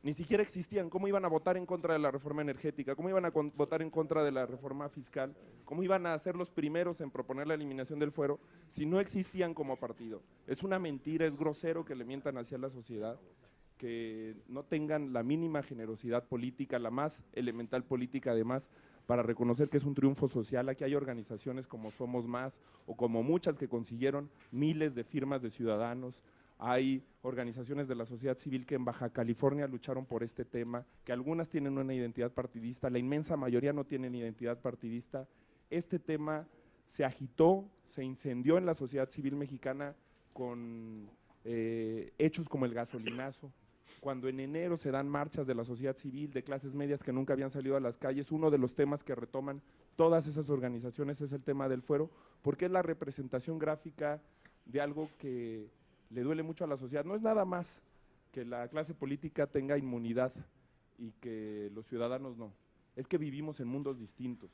Ni siquiera existían. ¿Cómo iban a votar en contra de la reforma energética? ¿Cómo iban a votar en contra de la reforma fiscal? ¿Cómo iban a ser los primeros en proponer la eliminación del fuero si no existían como partido? Es una mentira, es grosero que le mientan hacia la sociedad. que no tengan la mínima generosidad política, la más elemental política además, para reconocer que es un triunfo social. Aquí hay organizaciones como Somos Más o como muchas que consiguieron miles de firmas de ciudadanos. Hay organizaciones de la sociedad civil que en Baja California lucharon por este tema, que algunas tienen una identidad partidista, la inmensa mayoría no tienen identidad partidista. Este tema se agitó, se incendió en la sociedad civil mexicana con hechos como el gasolinazo. Cuando en enero se dan marchas de la sociedad civil, de clases medias que nunca habían salido a las calles, uno de los temas que retoman todas esas organizaciones es el tema del fuero, porque es la representación gráfica de algo que le duele mucho a la sociedad. No es nada más que la clase política tenga inmunidad y que los ciudadanos no. Es que vivimos en mundos distintos.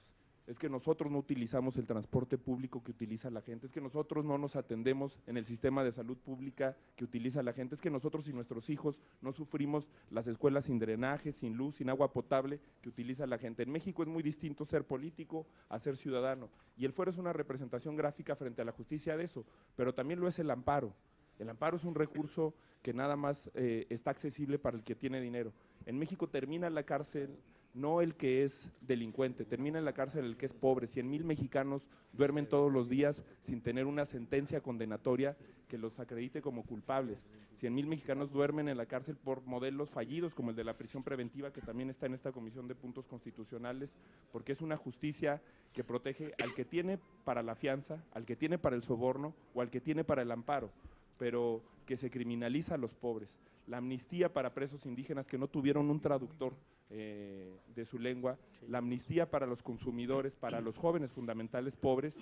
Es que nosotros no utilizamos el transporte público que utiliza la gente, es que nosotros no nos atendemos en el sistema de salud pública que utiliza la gente, es que nosotros y nuestros hijos no sufrimos las escuelas sin drenaje, sin luz, sin agua potable que utiliza la gente. En México es muy distinto ser político a ser ciudadano, y el fuero es una representación gráfica frente a la justicia de eso, pero también lo es el amparo. El amparo es un recurso que nada más está accesible para el que tiene dinero. En México termina en la cárcel no el que es delincuente, termina en la cárcel el que es pobre. 100,000 mexicanos duermen todos los días sin tener una sentencia condenatoria que los acredite como culpables. 100,000 mexicanos duermen en la cárcel por modelos fallidos, como el de la prisión preventiva, que también está en esta Comisión de Puntos Constitucionales, porque es una justicia que protege al que tiene para la fianza, al que tiene para el soborno o al que tiene para el amparo, pero que se criminaliza a los pobres. La amnistía para presos indígenas que no tuvieron un traductor de su lengua, la amnistía para los consumidores, para los jóvenes fundamentales pobres,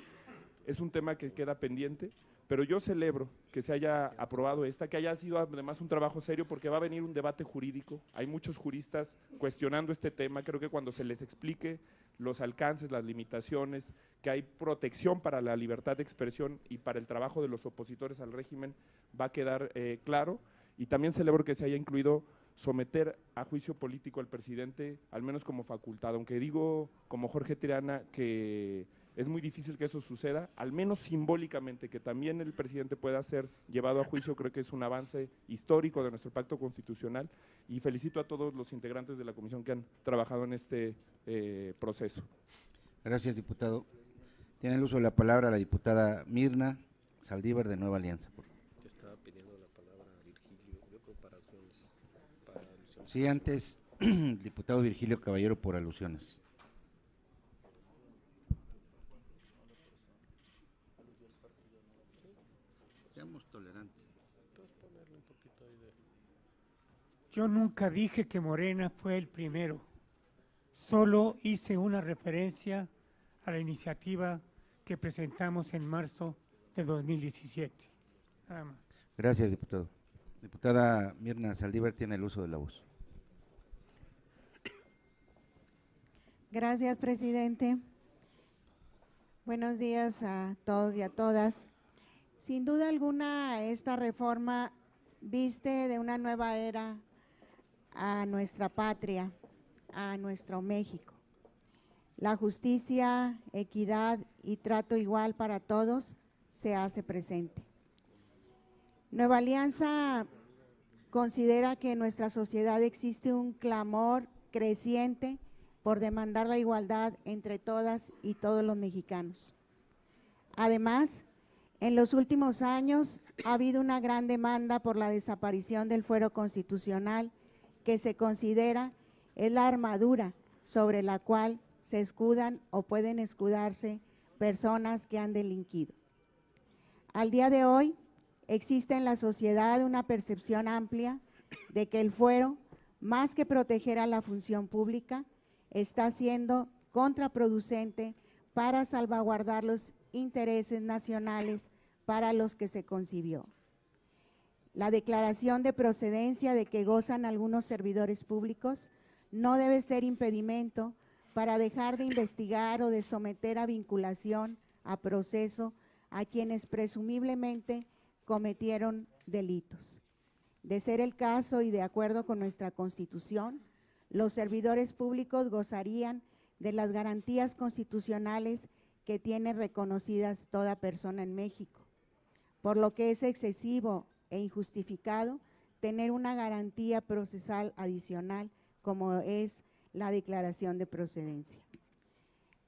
es un tema que queda pendiente, pero yo celebro que se haya aprobado que haya sido además un trabajo serio, porque va a venir un debate jurídico. Hay muchos juristas cuestionando este tema. Creo que cuando se les explique los alcances, las limitaciones, que hay protección para la libertad de expresión y para el trabajo de los opositores al régimen, va a quedar claro. Y también celebro que se haya incluido someter a juicio político al presidente, al menos como facultad, aunque digo como Jorge Tirana que es muy difícil que eso suceda, al menos simbólicamente, que también el presidente pueda ser llevado a juicio. Creo que es un avance histórico de nuestro pacto constitucional, y felicito a todos los integrantes de la comisión que han trabajado en este proceso. Gracias, diputado. Tiene el uso de la palabra la diputada Mirna Saldívar, de Nueva Alianza. Yo estaba pidiendo la palabra a Virgilio, yo creo para alusiones. Sí, antes, diputado Virgilio Caballero, por alusiones. Seamos tolerantes. Yo nunca dije que Morena fue el primero, solo hice una referencia a la iniciativa que presentamos en marzo de 2017, nada más. Gracias, diputado. Diputada Mirna Saldívar tiene el uso de la voz. Gracias, presidente. Buenos días a todos y a todas. Sin duda alguna, esta reforma viste de una nueva era a nuestra patria, a nuestro México. La justicia, equidad y trato igual para todos se hace presente. Nueva Alianza considera que en nuestra sociedad existe un clamor creciente por demandar la igualdad entre todas y todos los mexicanos. Además, en los últimos años ha habido una gran demanda por la desaparición del fuero constitucional, que se considera es la armadura sobre la cual se escudan o pueden escudarse personas que han delinquido. Al día de hoy existe en la sociedad una percepción amplia de que el fuero, más que proteger a la función pública, está siendo contraproducente para salvaguardar los intereses nacionales para los que se concibió. La declaración de procedencia de que gozan algunos servidores públicos no debe ser impedimento para dejar de investigar o de someter a vinculación, a proceso, a quienes presumiblemente cometieron delitos. De ser el caso y de acuerdo con nuestra Constitución, los servidores públicos gozarían de las garantías constitucionales que tiene reconocidas toda persona en México, por lo que es excesivo e injustificado tener una garantía procesal adicional como es la declaración de procedencia.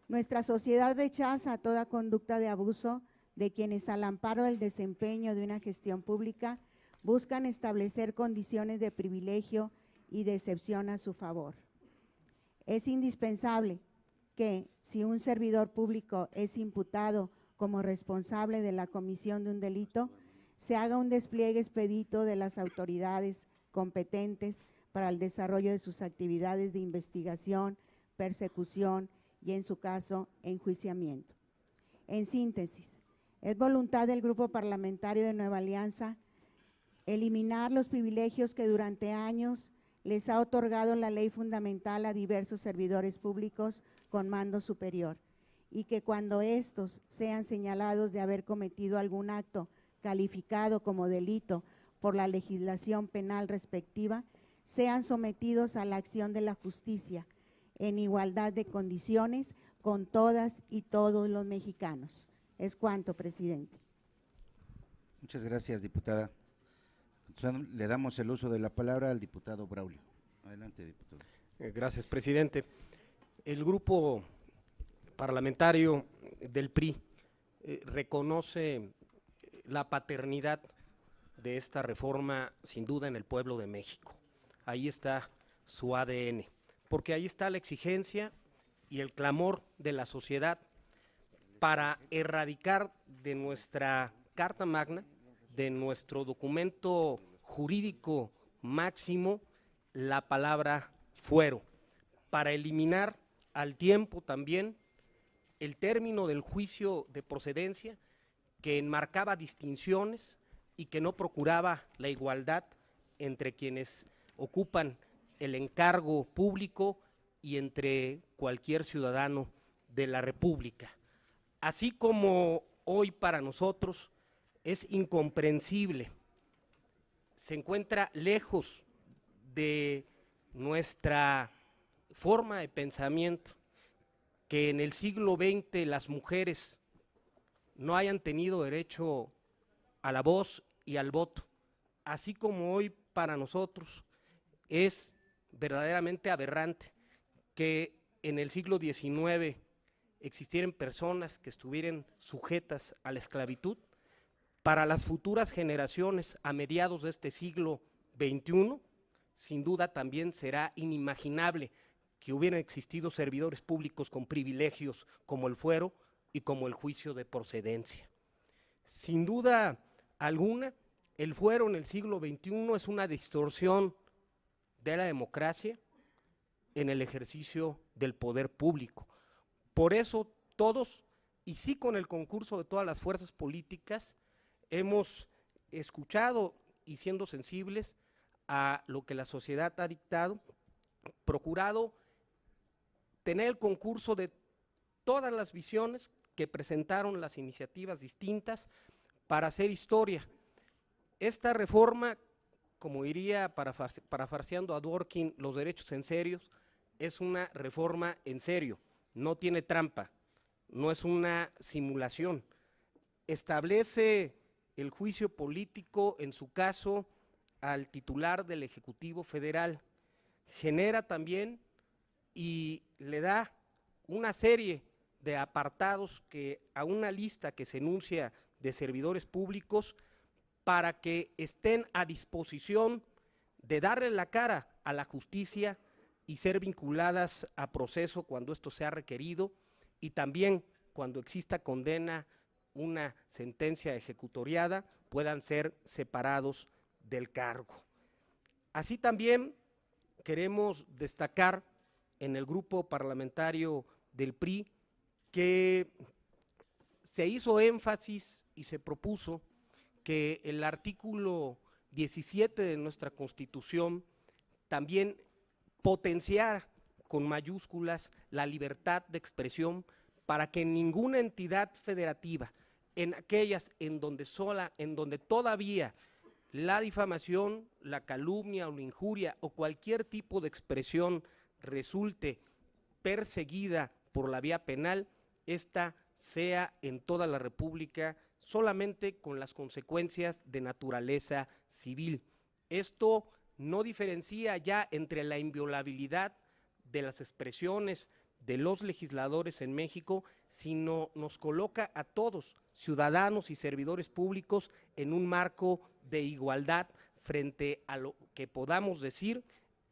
Nuestra sociedad rechaza toda conducta de abuso de quienes al amparo del desempeño de una gestión pública buscan establecer condiciones de privilegio y de excepción a su favor. Es indispensable que, si un servidor público es imputado como responsable de la comisión de un delito, se haga un despliegue expedito de las autoridades competentes para el desarrollo de sus actividades de investigación, persecución y, en su caso, enjuiciamiento. En síntesis, es voluntad del Grupo Parlamentario de Nueva Alianza eliminar los privilegios que durante años les ha otorgado la ley fundamental a diversos servidores públicos con mando superior, y que cuando estos sean señalados de haber cometido algún acto calificado como delito por la legislación penal respectiva, sean sometidos a la acción de la justicia en igualdad de condiciones con todas y todos los mexicanos. Es cuanto, presidente. Muchas gracias, diputada. Le damos el uso de la palabra al diputado Braulio. Adelante, diputado. Gracias, presidente. El grupo parlamentario del PRI reconoce la paternidad de esta reforma, sin duda, en el pueblo de México. Ahí está su ADN, porque ahí está la exigencia y el clamor de la sociedad para erradicar de nuestra Carta Magna, de nuestro documento jurídico máximo, la palabra fuero, para eliminar al tiempo también el término del juicio de procedencia, que enmarcaba distinciones y que no procuraba la igualdad entre quienes ocupan el encargo público y entre cualquier ciudadano de la República. Así como hoy para nosotros es incomprensible, se encuentra lejos de nuestra forma de pensamiento que en el siglo XX las mujeres no hayan tenido derecho a la voz y al voto, así como hoy para nosotros es verdaderamente aberrante que en el siglo XIX existieran personas que estuvieran sujetas a la esclavitud. Para las futuras generaciones a mediados de este siglo XXI, sin duda también será inimaginable que hubieran existido servidores públicos con privilegios como el fuero y como el juicio de procedencia. Sin duda alguna, el fuero en el siglo XXI es una distorsión de la democracia en el ejercicio del poder público. Por eso todos, y sí con el concurso de todas las fuerzas políticas, hemos escuchado y siendo sensibles a lo que la sociedad ha dictado, procurado tener el concurso de todas las visiones que presentaron las iniciativas distintas para hacer historia. Esta reforma, como diría parafraseando a Dworkin, los derechos en serio, es una reforma en serio, no tiene trampa, no es una simulación. Establece el juicio político, en su caso, al titular del Ejecutivo Federal. Genera también y le da una serie de apartados a una lista que se enuncia de servidores públicos para que estén a disposición de darle la cara a la justicia y ser vinculadas a proceso cuando esto sea requerido, y también cuando exista condena, una sentencia ejecutoriada, puedan ser separados del cargo. Así también queremos destacar en el grupo parlamentario del PRI que se hizo énfasis y se propuso que el artículo 17 de nuestra Constitución también potenciara con mayúsculas la libertad de expresión para que ninguna entidad federativa, en aquellas en donde todavía la difamación, la calumnia o la injuria o cualquier tipo de expresión resulte perseguida por la vía penal, esta sea en toda la República solamente con las consecuencias de naturaleza civil. Esto no diferencia ya entre la inviolabilidad de las expresiones de los legisladores en México, sino nos coloca a todos, ciudadanos y servidores públicos, en un marco de igualdad frente a lo que podamos decir,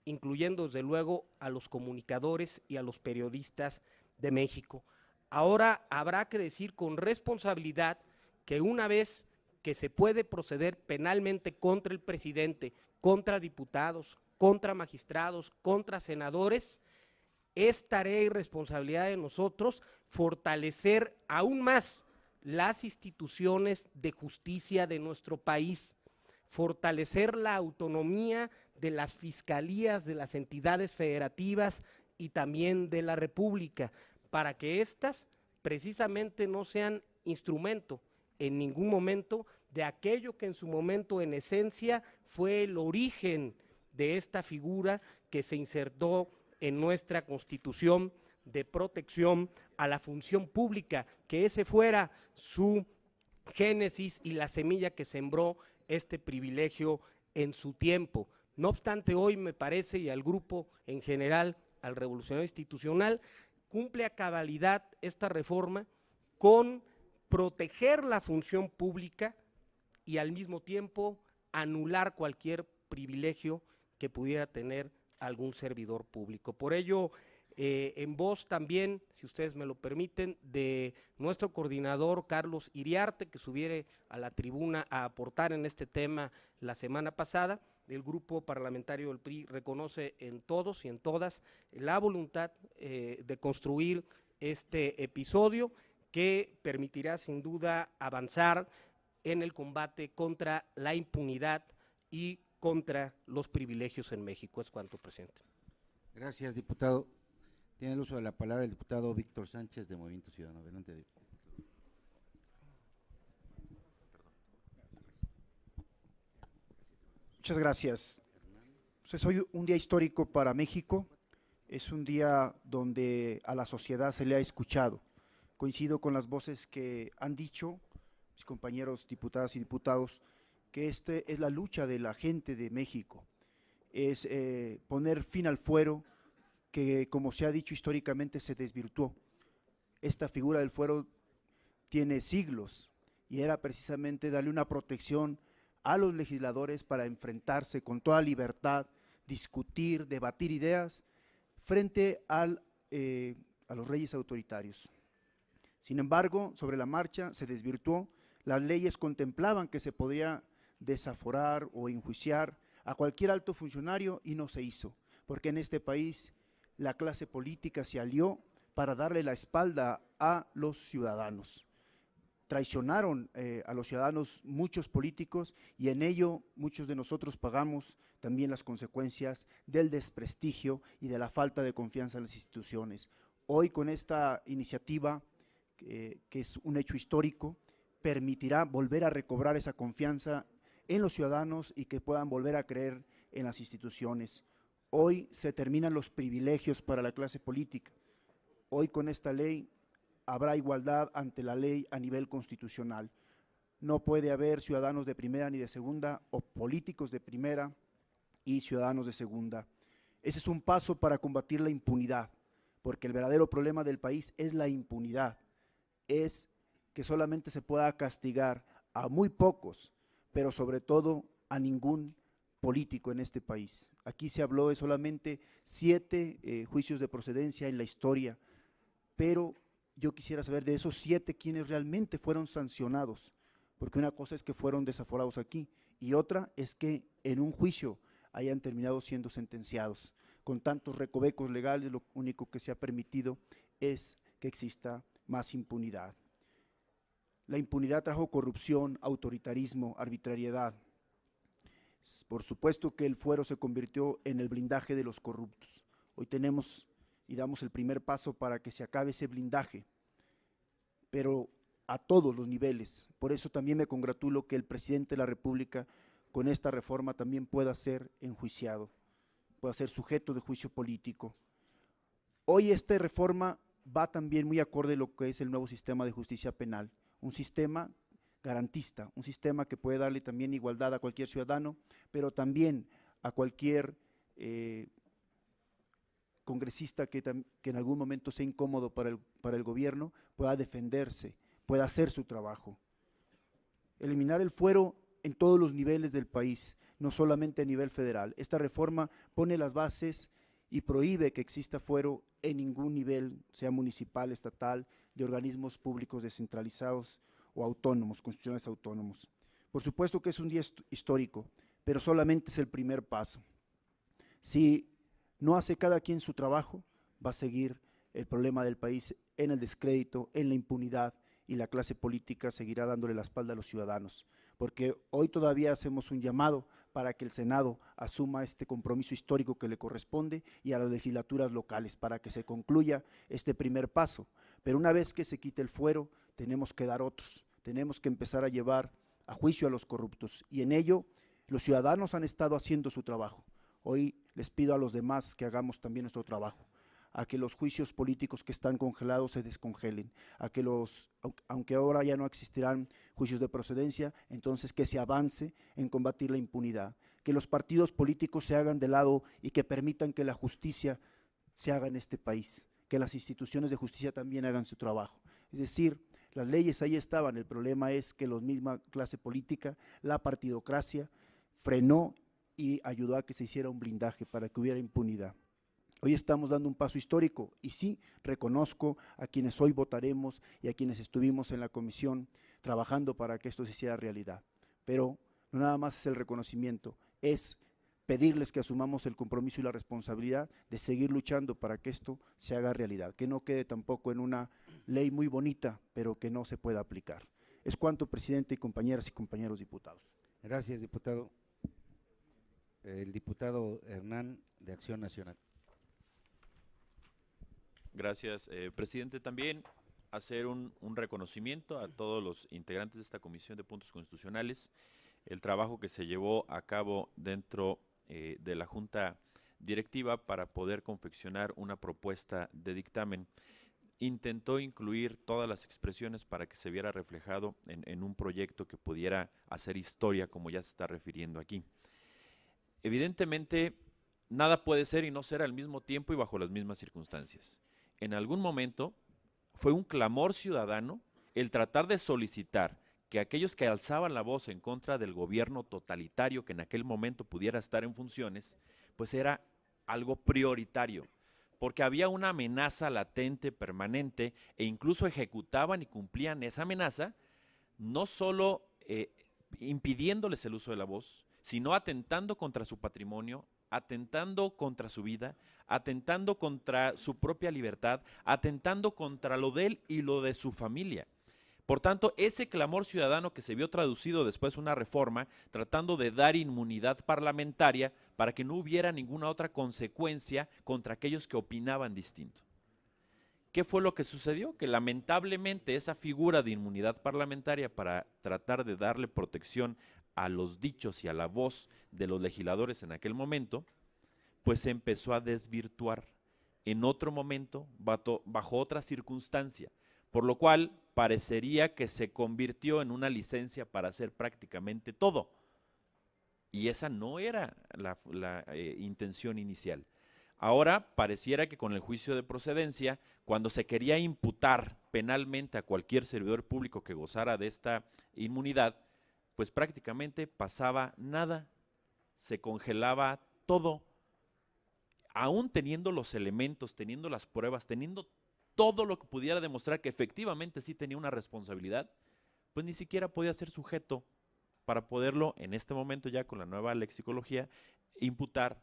incluyendo desde luego a los comunicadores y a los periodistas de México. Ahora habrá que decir con responsabilidad que una vez que se puede proceder penalmente contra el presidente, contra diputados, contra magistrados, contra senadores, es tarea y responsabilidad de nosotros fortalecer aún más las instituciones de justicia de nuestro país, fortalecer la autonomía de las fiscalías, de las entidades federativas y también de la República, para que éstas precisamente no sean instrumento en ningún momento de aquello que en su momento en esencia fue el origen de esta figura que se insertó en nuestra Constitución de protección a la función pública, que ese fuera su génesis y la semilla que sembró este privilegio en su tiempo. No obstante, hoy me parece, y al grupo en general, al Revolucionario Institucional, cumple a cabalidad esta reforma con proteger la función pública y al mismo tiempo anular cualquier privilegio que pudiera tener algún servidor público. Por ello, en voz también, si ustedes me lo permiten, de nuestro coordinador Carlos Iriarte, que subiere a la tribuna a aportar en este tema la semana pasada, el grupo parlamentario del PRI reconoce en todos y en todas la voluntad de construir este episodio que permitirá sin duda avanzar en el combate contra la impunidad y contra los privilegios en México. Es cuanto, presidente. Gracias, diputado. Tiene el uso de la palabra el diputado Víctor Sánchez, de Movimiento Ciudadano. Adelante, diputado. Muchas gracias. Pues hoy un día histórico para México, es un día donde a la sociedad se le ha escuchado. Coincido con las voces que han dicho mis compañeros diputadas y diputados, que este es la lucha de la gente de México, es poner fin al fuero que, como se ha dicho históricamente, se desvirtuó. Esta figura del fuero tiene siglos y era precisamente darle una protección a los legisladores para enfrentarse con toda libertad, discutir, debatir ideas frente a los reyes autoritarios. Sin embargo, sobre la marcha se desvirtuó. Las leyes contemplaban que se podía desaforar o enjuiciar a cualquier alto funcionario y no se hizo, porque en este país la clase política se alió para darle la espalda a los ciudadanos. Traicionaron a los ciudadanos muchos políticos y en ello muchos de nosotros pagamos también las consecuencias del desprestigio y de la falta de confianza en las instituciones. Hoy con esta iniciativa, que es un hecho histórico, permitirá volver a recobrar esa confianza en los ciudadanos y que puedan volver a creer en las instituciones. Hoy se terminan los privilegios para la clase política. Hoy con esta ley habrá igualdad ante la ley a nivel constitucional. No puede haber ciudadanos de primera ni de segunda o políticos de primera y ciudadanos de segunda. Ese es un paso para combatir la impunidad, porque el verdadero problema del país es la impunidad, es que solamente se pueda castigar a muy pocos, pero sobre todo a ningún político en este país. Aquí se habló de solamente 7 juicios de procedencia en la historia, pero yo quisiera saber de esos 7 quiénes realmente fueron sancionados, porque una cosa es que fueron desaforados aquí y otra es que en un juicio hayan terminado siendo sentenciados. Con tantos recovecos legales, lo único que se ha permitido es que exista más impunidad. La impunidad trajo corrupción, autoritarismo, arbitrariedad. Por supuesto que el fuero se convirtió en el blindaje de los corruptos. Hoy tenemos y damos el primer paso para que se acabe ese blindaje, pero a todos los niveles. Por eso también me congratulo que el presidente de la República con esta reforma también pueda ser enjuiciado, pueda ser sujeto de juicio político. Hoy esta reforma va también muy acorde a lo que es el nuevo sistema de justicia penal, un sistema garantista, un sistema que puede darle también igualdad a cualquier ciudadano, pero también a cualquier congresista que en algún momento sea incómodo para el gobierno, pueda defenderse, pueda hacer su trabajo. Eliminar el fuero en todos los niveles del país, no solamente a nivel federal. Esta reforma pone las bases y prohíbe que exista fuero en ningún nivel, sea municipal, estatal, de organismos públicos descentralizados o autónomos, constitucionales autónomos. Por supuesto que es un día histórico, pero solamente es el primer paso. Si no hace cada quien su trabajo, va a seguir el problema del país en el descrédito, en la impunidad, y la clase política seguirá dándole la espalda a los ciudadanos, porque hoy todavía hacemos un llamado para que el Senado asuma este compromiso histórico que le corresponde y a las legislaturas locales para que se concluya este primer paso. Pero una vez que se quite el fuero, tenemos que dar otros, tenemos que empezar a llevar a juicio a los corruptos, y en ello los ciudadanos han estado haciendo su trabajo. Hoy les pido a los demás que hagamos también nuestro trabajo, a que los juicios políticos que están congelados se descongelen, a que aunque ahora ya no existirán juicios de procedencia, entonces que se avance en combatir la impunidad, que los partidos políticos se hagan de lado y que permitan que la justicia se haga en este país, que las instituciones de justicia también hagan su trabajo. Es decir, las leyes ahí estaban, el problema es que la misma clase política, la partidocracia, frenó y ayudó a que se hiciera un blindaje para que hubiera impunidad. Hoy estamos dando un paso histórico y sí, reconozco a quienes hoy votaremos y a quienes estuvimos en la comisión trabajando para que esto se hiciera realidad. Pero no nada más es el reconocimiento, es pedirles que asumamos el compromiso y la responsabilidad de seguir luchando para que esto se haga realidad, que no quede tampoco en una ley muy bonita, pero que no se pueda aplicar. Es cuanto, presidente y compañeras y compañeros diputados. Gracias, diputado. El diputado Hernán, de Acción Nacional. Gracias, presidente. También hacer un reconocimiento a todos los integrantes de esta Comisión de Puntos Constitucionales, el trabajo que se llevó a cabo dentro de la Junta Directiva para poder confeccionar una propuesta de dictamen. Intentó incluir todas las expresiones para que se viera reflejado en un proyecto que pudiera hacer historia, como ya se está refiriendo aquí. Evidentemente, nada puede ser y no ser al mismo tiempo y bajo las mismas circunstancias. En algún momento fue un clamor ciudadano el tratar de solicitar que aquellos que alzaban la voz en contra del gobierno totalitario que en aquel momento pudiera estar en funciones, pues era algo prioritario, porque había una amenaza latente, permanente, e incluso ejecutaban y cumplían esa amenaza, no solo impidiéndoles el uso de la voz, sino atentando contra su patrimonio, atentando contra su vida, atentando contra su propia libertad, atentando contra lo de él y lo de su familia. Por tanto, ese clamor ciudadano que se vio traducido después una reforma, tratando de dar inmunidad parlamentaria para que no hubiera ninguna otra consecuencia contra aquellos que opinaban distinto. ¿Qué fue lo que sucedió? Que lamentablemente esa figura de inmunidad parlamentaria para tratar de darle protección a los dichos y a la voz de los legisladores en aquel momento, pues se empezó a desvirtuar en otro momento, bajo otra circunstancia, por lo cual parecería que se convirtió en una licencia para hacer prácticamente todo. Y esa no era la intención inicial. Ahora pareciera que con el juicio de procedencia, cuando se quería imputar penalmente a cualquier servidor público que gozara de esta inmunidad, pues prácticamente pasaba nada, se congelaba todo, aún teniendo los elementos, teniendo las pruebas, teniendo todo lo que pudiera demostrar que efectivamente sí tenía una responsabilidad, pues ni siquiera podía ser sujeto para poderlo, en este momento ya con la nueva lexicología, imputar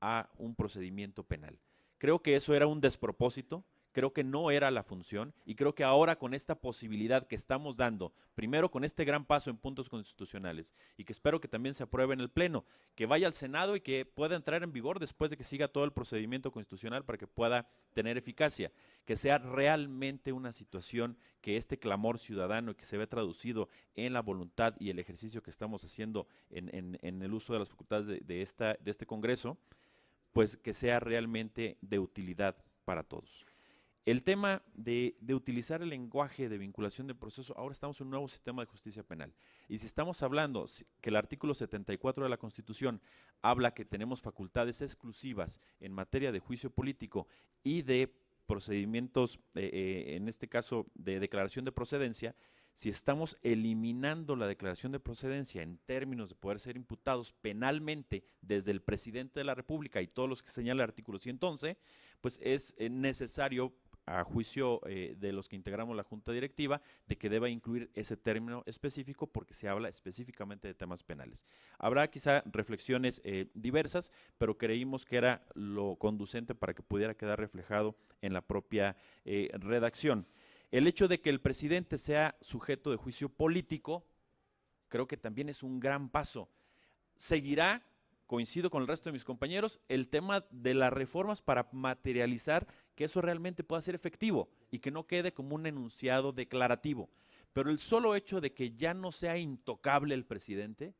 a un procedimiento penal. Creo que eso era un despropósito, creo que no era la función y creo que ahora con esta posibilidad que estamos dando, primero con este gran paso en puntos constitucionales y que espero que también se apruebe en el Pleno, que vaya al Senado y que pueda entrar en vigor después de que siga todo el procedimiento constitucional para que pueda tener eficacia, que sea realmente una situación que este clamor ciudadano que se ve traducido en la voluntad y el ejercicio que estamos haciendo en el uso de las facultades de este Congreso, pues que sea realmente de utilidad para todos. El tema de utilizar el lenguaje de vinculación de proceso, ahora estamos en un nuevo sistema de justicia penal. Y si estamos hablando que el artículo 74 de la Constitución habla que tenemos facultades exclusivas en materia de juicio político y de procedimientos, en este caso de declaración de procedencia, si estamos eliminando la declaración de procedencia en términos de poder ser imputados penalmente desde el presidente de la República y todos los que señala el artículo 111, pues es necesario, a juicio de los que integramos la Junta Directiva, de que deba incluir ese término específico porque se habla específicamente de temas penales. Habrá quizá reflexiones diversas, pero creímos que era lo conducente para que pudiera quedar reflejado en la propia redacción. El hecho de que el presidente sea sujeto de juicio político, creo que también es un gran paso. Seguirá, coincido con el resto de mis compañeros, el tema de las reformas para materializar que eso realmente pueda ser efectivo y que no quede como un enunciado declarativo. Pero el solo hecho de que ya no sea intocable el presidente,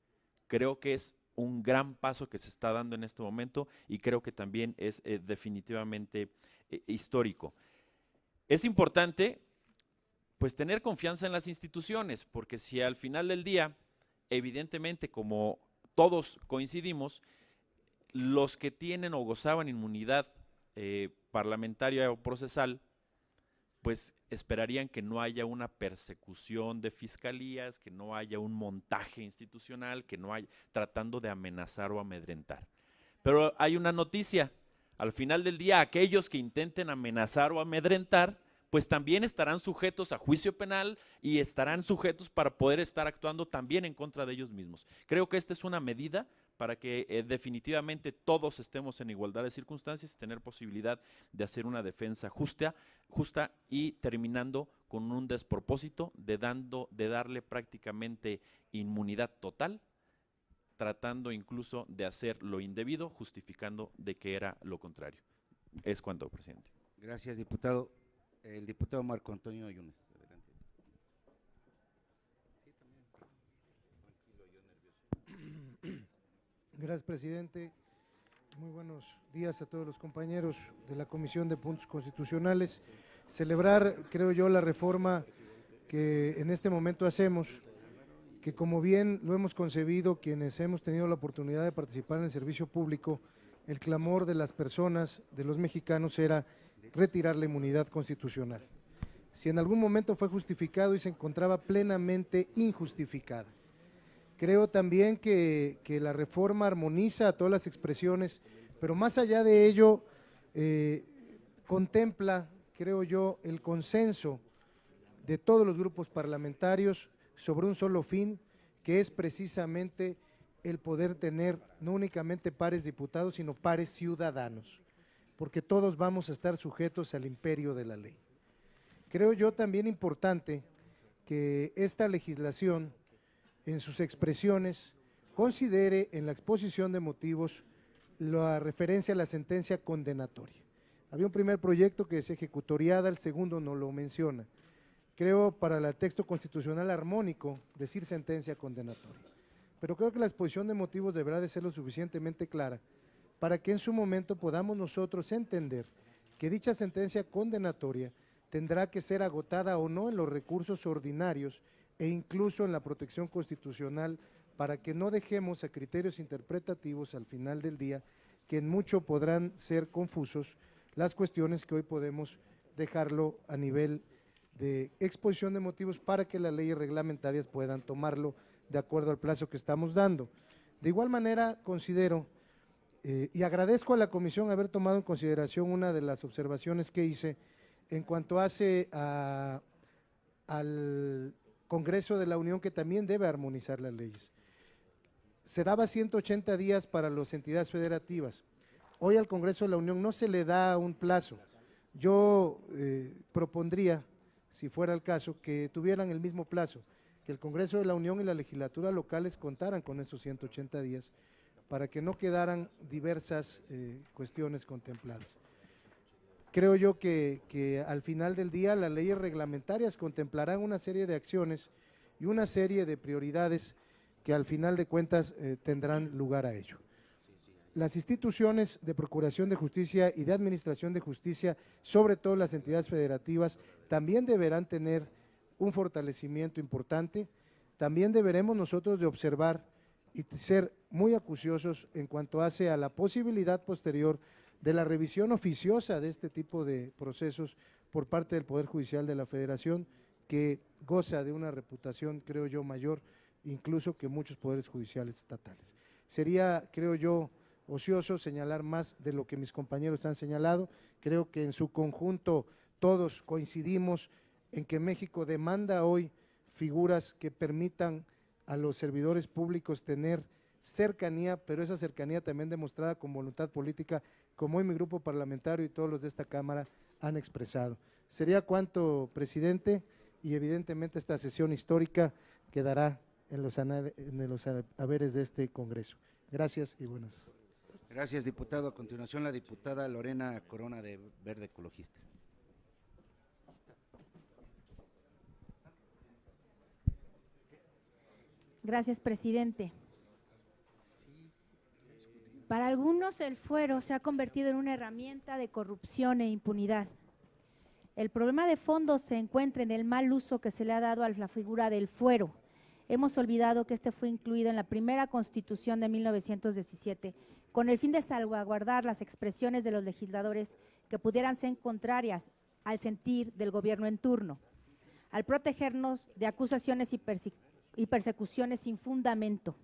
creo que es un gran paso que se está dando en este momento y creo que también es definitivamente histórico. Es importante pues tener confianza en las instituciones, porque si al final del día, evidentemente, como todos coincidimos, los que tienen o gozaban inmunidad parlamentaria o procesal, pues esperarían que no haya una persecución de fiscalías, que no haya un montaje institucional, que no haya tratando de amenazar o amedrentar. Pero hay una noticia, al final del día, aquellos que intenten amenazar o amedrentar, pues también estarán sujetos a juicio penal y estarán sujetos para poder estar actuando también en contra de ellos mismos. Creo que esta es una medida para que definitivamente todos estemos en igualdad de circunstancias y tener posibilidad de hacer una defensa justa y terminando con un despropósito de darle prácticamente inmunidad total, tratando incluso de hacer lo indebido, justificando de que era lo contrario. Es cuanto, presidente. Gracias, diputado. El diputado Marco Antonio Yunes. Adelante. Gracias, presidente. Muy buenos días a todos los compañeros de la Comisión de Puntos Constitucionales. Celebrar, creo yo, la reforma que en este momento hacemos, que como bien lo hemos concebido quienes hemos tenido la oportunidad de participar en el servicio público, el clamor de las personas, de los mexicanos, era retirar la inmunidad constitucional. Si en algún momento fue justificado y se encontraba plenamente injustificada. Creo también que la reforma armoniza a todas las expresiones, pero más allá de ello, contempla, creo yo, el consenso de todos los grupos parlamentarios sobre un solo fin, que es precisamente el poder tener no únicamente pares diputados, sino pares ciudadanos, porque todos vamos a estar sujetos al imperio de la ley. Creo yo también importante que esta legislación, en sus expresiones, considere en la exposición de motivos la referencia a la sentencia condenatoria. Había un primer proyecto que es ejecutoriada, el segundo no lo menciona. Creo para el texto constitucional armónico decir sentencia condenatoria, pero creo que la exposición de motivos deberá de ser lo suficientemente clara para que en su momento podamos nosotros entender que dicha sentencia condenatoria tendrá que ser agotada o no en los recursos ordinarios e incluso en la protección constitucional para que no dejemos a criterios interpretativos al final del día que en mucho podrán ser confusos las cuestiones que hoy podemos dejarlo a nivel de exposición de motivos para que las leyes reglamentarias puedan tomarlo de acuerdo al plazo que estamos dando. De igual manera considero y agradezco a la comisión haber tomado en consideración una de las observaciones que hice en cuanto hace al Congreso de la Unión, que también debe armonizar las leyes. Se daba 180 días para las entidades federativas. Hoy al Congreso de la Unión no se le da un plazo. Yo propondría, si fuera el caso, que tuvieran el mismo plazo, que el Congreso de la Unión y las legislaturas locales contaran con esos 180 días para que no quedaran diversas cuestiones contempladas. Creo yo que al final del día las leyes reglamentarias contemplarán una serie de acciones y una serie de prioridades que al final de cuentas tendrán lugar a ello. las instituciones de procuración de justicia y de administración de justicia, sobre todo las entidades federativas, también deberán tener un fortalecimiento importante. También deberemos nosotros de observar y ser muy acuciosos en cuanto hace a la posibilidad posterior de la revisión oficiosa de este tipo de procesos por parte del Poder Judicial de la Federación, que goza de una reputación, creo yo, mayor incluso que muchos poderes judiciales estatales. Sería, creo yo, ocioso señalar más de lo que mis compañeros han señalado. Creo que en su conjunto todos coincidimos en que México demanda hoy figuras que permitan a los servidores públicos tener cercanía, pero esa cercanía también demostrada con voluntad política, como hoy mi grupo parlamentario y todos los de esta Cámara han expresado. Sería cuanto, presidente, y evidentemente esta sesión histórica quedará en los haberes de este Congreso. Gracias y buenas. Gracias, diputado. A continuación, la diputada Lorena Corona, de Verde Ecologista. Gracias, presidente. Para algunos el fuero se ha convertido en una herramienta de corrupción e impunidad. El problema de fondo se encuentra en el mal uso que se le ha dado a la figura del fuero. Hemos olvidado que este fue incluido en la primera Constitución de 1917 con el fin de salvaguardar las expresiones de los legisladores que pudieran ser contrarias al sentir del gobierno en turno, al protegernos de acusaciones y persecuciones sin fundamento.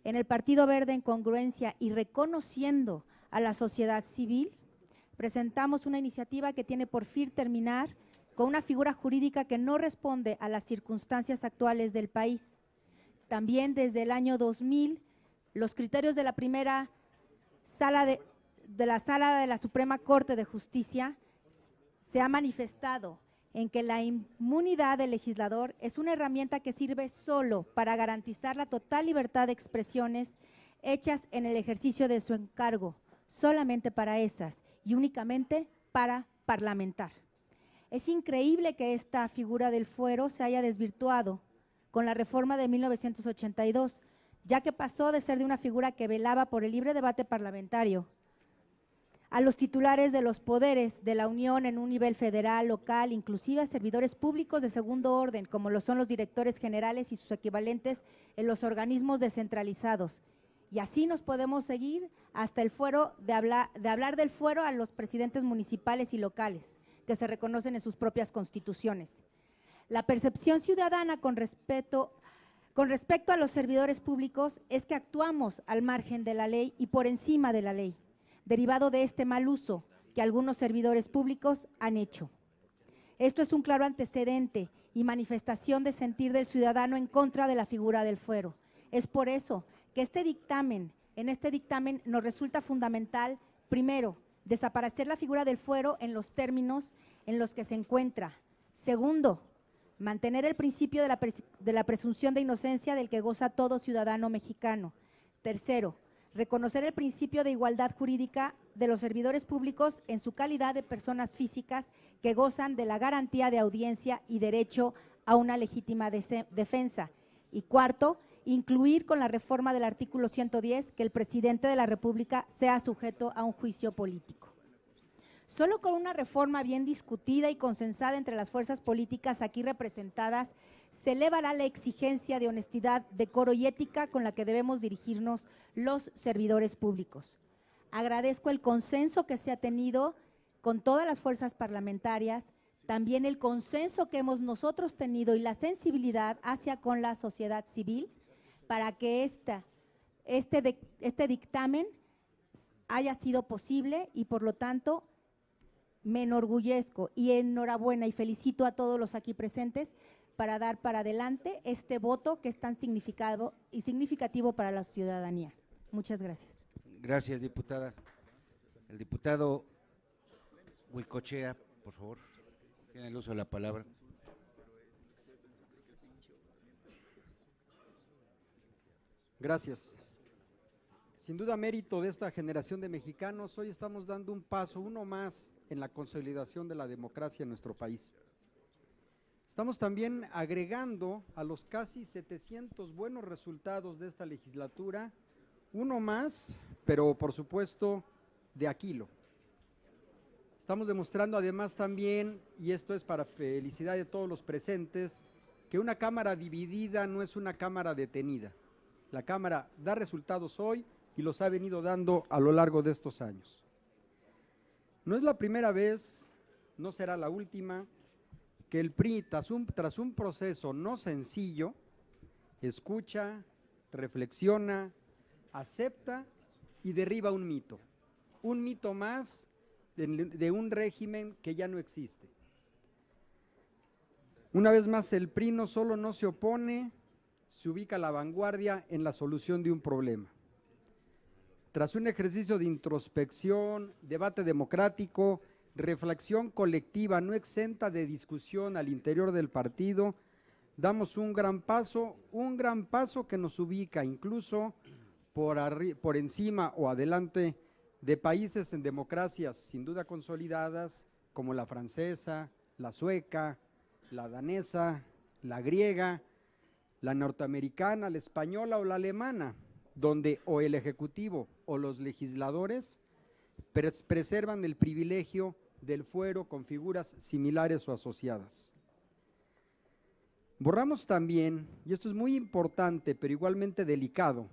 En el Partido Verde, en congruencia y reconociendo a la sociedad civil, presentamos una iniciativa que tiene por fin terminar con una figura jurídica que no responde a las circunstancias actuales del país. También desde el año 2000, los criterios de la primera sala de la Suprema Corte de Justicia se ha manifestado en que la inmunidad del legislador es una herramienta que sirve solo para garantizar la total libertad de expresiones hechas en el ejercicio de su encargo, solamente para esas y únicamente para parlamentar. Es increíble que esta figura del fuero se haya desvirtuado con la reforma de 1982, ya que pasó de ser de una figura que velaba por el libre debate parlamentario a los titulares de los poderes de la Unión en un nivel federal, local, inclusive a servidores públicos de segundo orden, como lo son los directores generales y sus equivalentes en los organismos descentralizados. Y así nos podemos seguir hasta el fuero, de hablar del fuero a los presidentes municipales y locales, que se reconocen en sus propias constituciones. La percepción ciudadana con respecto a los servidores públicos es que actuamos al margen de la ley y por encima de la ley, derivado de este mal uso que algunos servidores públicos han hecho. Esto es un claro antecedente y manifestación de sentir del ciudadano en contra de la figura del fuero. Es por eso que en este dictamen nos resulta fundamental, primero, desaparecer la figura del fuero en los términos en los que se encuentra. Segundo, mantener el principio de la presunción de inocencia del que goza todo ciudadano mexicano. Tercero, reconocer el principio de igualdad jurídica de los servidores públicos en su calidad de personas físicas que gozan de la garantía de audiencia y derecho a una legítima defensa. Y cuarto, incluir con la reforma del artículo 110 que el presidente de la República sea sujeto a un juicio político. Solo con una reforma bien discutida y consensada entre las fuerzas políticas aquí representadas, se elevará la exigencia de honestidad, decoro y ética con la que debemos dirigirnos los servidores públicos. Agradezco el consenso que se ha tenido con todas las fuerzas parlamentarias, también el consenso que hemos nosotros tenido y la sensibilidad hacia con la sociedad civil para que este dictamen haya sido posible y por lo tanto me enorgullezco y enhorabuena y felicito a todos los aquí presentes para dar para adelante este voto que es tan significativo para la ciudadanía. Muchas gracias. Gracias, diputada. El diputado Huicochea, por favor, tiene el uso de la palabra. Gracias. Sin duda mérito de esta generación de mexicanos, hoy estamos dando un paso, uno más, en la consolidación de la democracia en nuestro país. Estamos también agregando a los casi 700 buenos resultados de esta legislatura, uno más pero por supuesto de Aquilo. Estamos demostrando además también, y esto es para felicidad de todos los presentes, que una Cámara dividida no es una Cámara detenida. La Cámara da resultados hoy y los ha venido dando a lo largo de estos años. No es la primera vez, no será la última, que el PRI, tras un proceso no sencillo, escucha, reflexiona, acepta y derriba un mito más de un régimen que ya no existe. Una vez más, el PRI no solo no se opone, se ubica a la vanguardia en la solución de un problema. Tras un ejercicio de introspección, debate democrático, reflexión colectiva no exenta de discusión al interior del partido, damos un gran paso que nos ubica incluso por encima o adelante de países en democracias sin duda consolidadas, como la francesa, la sueca, la danesa, la griega, la norteamericana, la española o la alemana, donde o el Ejecutivo o los legisladores preservan el privilegio del fuero con figuras similares o asociadas. Borramos también, y esto es muy importante pero igualmente delicado,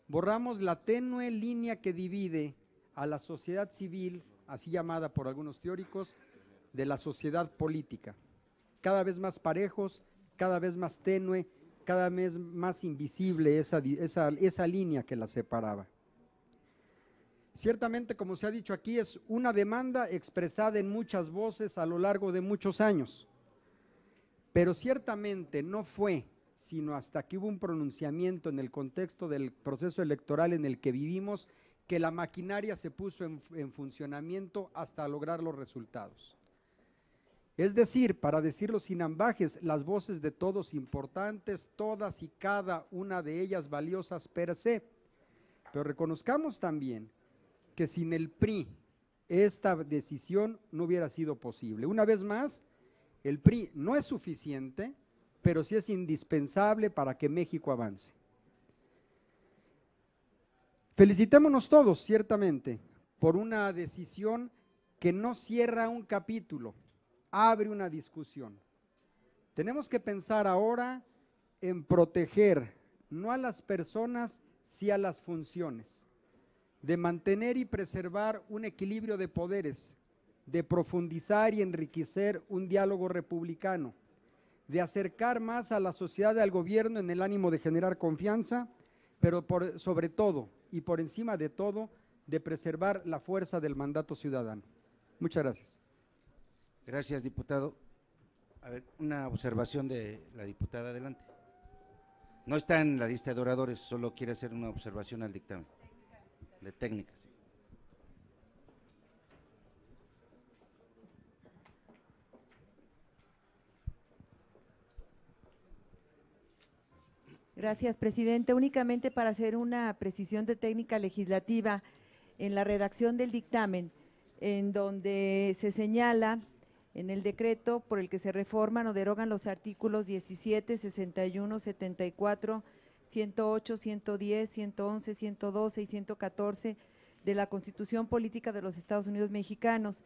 borramos la tenue línea que divide a la sociedad civil, así llamada por algunos teóricos, de la sociedad política. Cada vez más parejos, cada vez más tenue, cada vez más invisible esa línea que la separaba. Ciertamente, como se ha dicho aquí, es una demanda expresada en muchas voces a lo largo de muchos años, pero ciertamente no fue sino hasta que hubo un pronunciamiento en el contexto del proceso electoral en el que vivimos que la maquinaria se puso en funcionamiento hasta lograr los resultados. Es decir, para decirlo sin ambajes, las voces de todos importantes, todas y cada una de ellas valiosas per se, pero reconozcamos también que sin el PRI esta decisión no hubiera sido posible. Una vez más, el PRI no es suficiente, pero sí es indispensable para que México avance. Felicitémonos todos, ciertamente, por una decisión que no cierra un capítulo, abre una discusión. Tenemos que pensar ahora en proteger, no a las personas, sí a las funciones, de mantener y preservar un equilibrio de poderes, de profundizar y enriquecer un diálogo republicano, de acercar más a la sociedad y al gobierno en el ánimo de generar confianza, pero sobre todo y por encima de todo, de preservar la fuerza del mandato ciudadano. Muchas gracias. Gracias, diputado. A ver, una observación de la diputada, adelante. No está en la lista de oradores, solo quiere hacer una observación al dictamen. De técnica. Sí. Gracias, presidente. Únicamente para hacer una precisión de técnica legislativa en la redacción del dictamen, en donde se señala en el decreto por el que se reforman o derogan los artículos 17, 61, 74, 108, 110, 111, 112 y 114 de la Constitución Política de los Estados Unidos Mexicanos.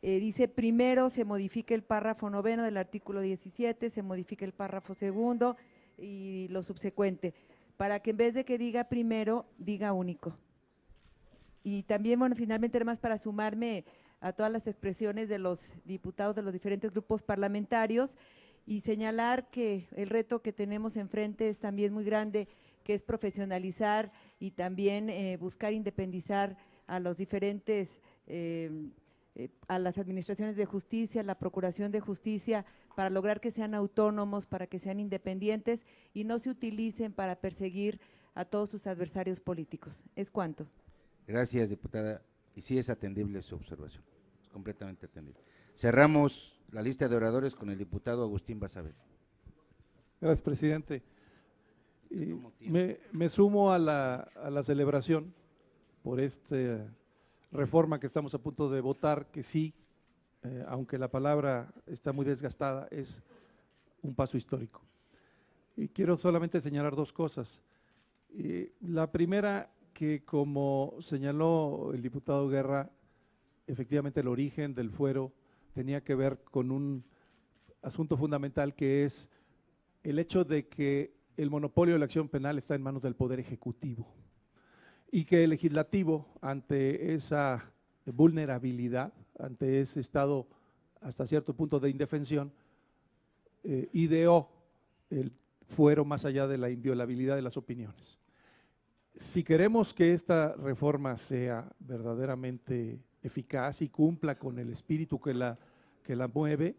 Dice, primero se modifica el párrafo noveno del artículo 17, se modifica el párrafo segundo y lo subsecuente, para que en vez de que diga primero, diga único. Y también, bueno, finalmente, además, para sumarme a todas las expresiones de los diputados de los diferentes grupos parlamentarios y señalar que el reto que tenemos enfrente es también muy grande, que es profesionalizar y también buscar independizar a los diferentes, a las administraciones de justicia, la procuración de justicia, para lograr que sean autónomos, para que sean independientes y no se utilicen para perseguir a todos sus adversarios políticos. ¿Es cuanto? Gracias, diputada. Y sí es atendible su observación, es completamente atendible. Cerramos la lista de oradores con el diputado Agustín Basabe. Gracias, presidente. Me sumo a la celebración por esta reforma que estamos a punto de votar, que sí, aunque la palabra está muy desgastada, es un paso histórico. Y quiero solamente señalar dos cosas. La primera, que, como señaló el diputado Guerra, efectivamente el origen del fuero tenía que ver con un asunto fundamental, que es el hecho de que el monopolio de la acción penal está en manos del Poder Ejecutivo y que el Legislativo, ante esa vulnerabilidad, ante ese estado hasta cierto punto de indefensión, ideó el fuero más allá de la inviolabilidad de las opiniones. Si queremos que esta reforma sea verdaderamente eficaz y cumpla con el espíritu que la mueve,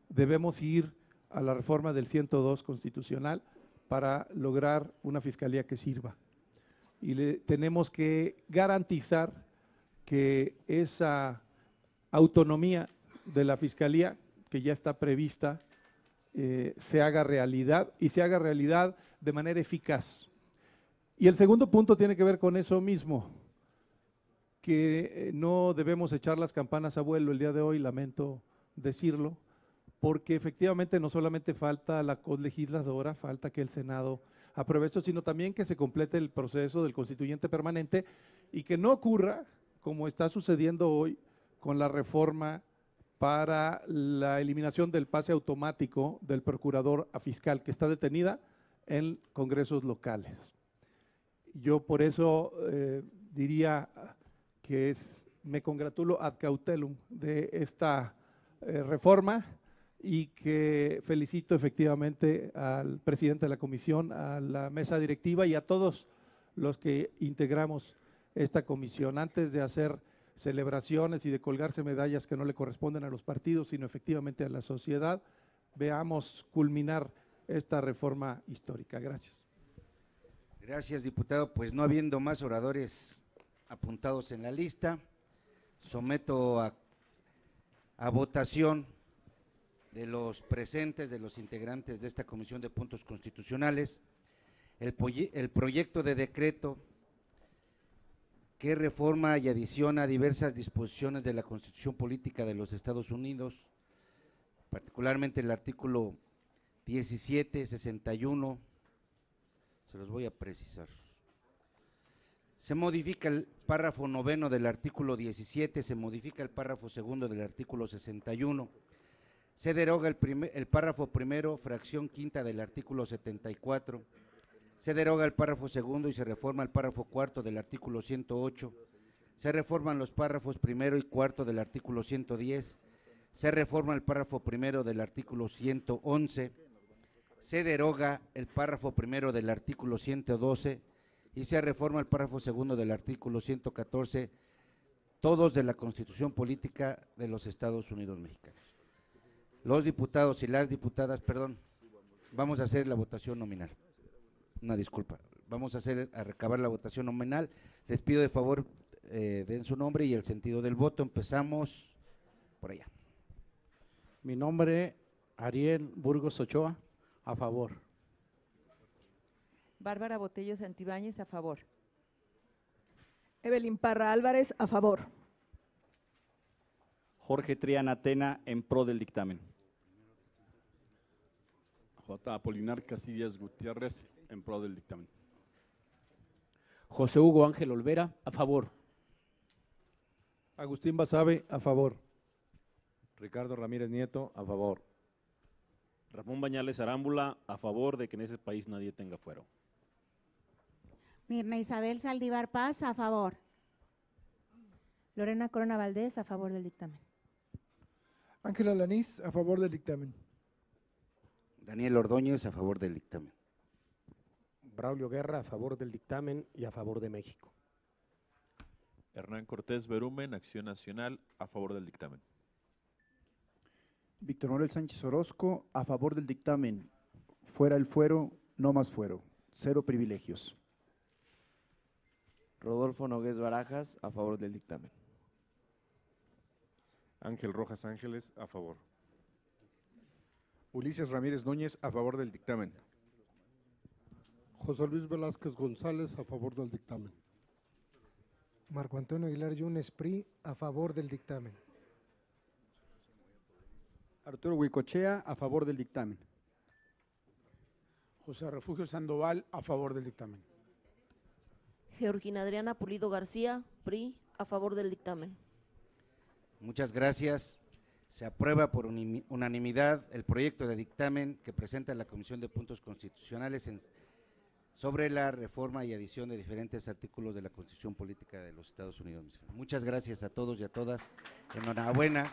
debemos ir a la reforma del 102 constitucional para lograr una fiscalía que sirva. Y tenemos que garantizar que esa autonomía de la fiscalía, que ya está prevista, se haga realidad, y se haga realidad de manera eficaz. Y el segundo punto tiene que ver con eso mismo, que no debemos echar las campanas a vuelo el día de hoy, lamento decirlo, porque efectivamente no solamente falta la colegisladora, falta que el Senado apruebe esto, sino también que se complete el proceso del constituyente permanente y que no ocurra como está sucediendo hoy con la reforma para la eliminación del pase automático del procurador a fiscal, que está detenida en congresos locales. Yo por eso diría que me congratulo ad cautelum de esta reforma, y que felicito efectivamente al presidente de la comisión, a la mesa directiva y a todos los que integramos esta comisión. Antes de hacer celebraciones y de colgarse medallas que no le corresponden a los partidos, sino efectivamente a la sociedad, veamos culminar esta reforma histórica. Gracias. Gracias, diputado. Pues no habiendo más oradores apuntados en la lista, someto a votación de los presentes, de los integrantes de esta Comisión de Puntos Constitucionales, el proyecto de decreto que reforma y adiciona diversas disposiciones de la Constitución Política de los Estados Unidos, particularmente el artículo 17, 61, se los voy a precisar. Se modifica el párrafo noveno del artículo 17, se modifica el párrafo segundo del artículo 61, se deroga el párrafo primero, fracción quinta del artículo 74, se deroga el párrafo segundo y se reforma el párrafo cuarto del artículo 108, se reforman los párrafos primero y cuarto del artículo 110, se reforma el párrafo primero del artículo 111, se deroga el párrafo primero del artículo 112 y se reforma el párrafo segundo del artículo 114, todos de la Constitución Política de los Estados Unidos Mexicanos. Los diputados y las diputadas, perdón, vamos a hacer la votación nominal. Una disculpa, vamos a recabar la votación nominal. Les pido de favor, den su nombre y el sentido del voto. Empezamos por allá. Mi nombre, Ariel Burgos Ochoa, a favor. Bárbara Botello Santibáñez, a favor. Evelyn Parra Álvarez, a favor. Jorge Triana Tena, en pro del dictamen. J. Apolinar Casillas Gutiérrez, en pro del dictamen. José Hugo Ángel Olvera, a favor. Agustín Basabe, a favor. Ricardo Ramírez Nieto, a favor. Ramón Bañales Arámbula, a favor de que en ese país nadie tenga fuero. Mirna Isabel Saldívar Paz, a favor. Lorena Corona Valdés, a favor del dictamen. Ángela Lanís, a favor del dictamen. Daniel Ordóñez, a favor del dictamen. Braulio Guerra, a favor del dictamen y a favor de México. Hernán Cortés Berumen, Acción Nacional, a favor del dictamen. Víctor Manuel Sánchez Orozco, a favor del dictamen. Fuera el fuero, no más fuero. Cero privilegios. Rodolfo Nogués Barajas, a favor del dictamen. Ángel Rojas Ángeles, a favor. Ulises Ramírez Núñez, a favor del dictamen. José Luis Velázquez González, a favor del dictamen. Marco Antonio Aguilar Yunes PRI, a favor del dictamen. Arturo Huicochea, a favor del dictamen. José Refugio Sandoval, a favor del dictamen. Georgina Adriana Pulido García, PRI, a favor del dictamen. Muchas gracias. Se aprueba por unanimidad el proyecto de dictamen que presenta la Comisión de Puntos Constitucionales sobre la reforma y adición de diferentes artículos de la Constitución Política de los Estados Unidos Mexicanos. Muchas gracias a todos y a todas. Enhorabuena.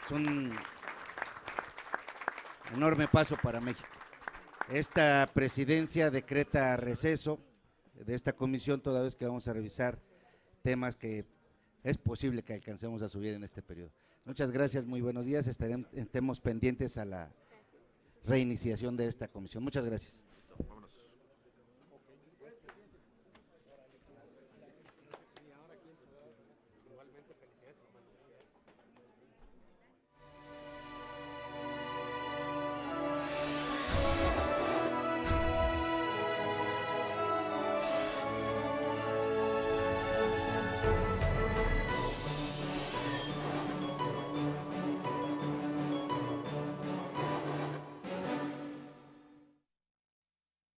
Es un enorme paso para México. Esta presidencia decreta receso de esta comisión toda vez que vamos a revisar temas que es posible que alcancemos a subir en este periodo. Muchas gracias, muy buenos días, estemos pendientes a la reiniciación de esta comisión. Muchas gracias.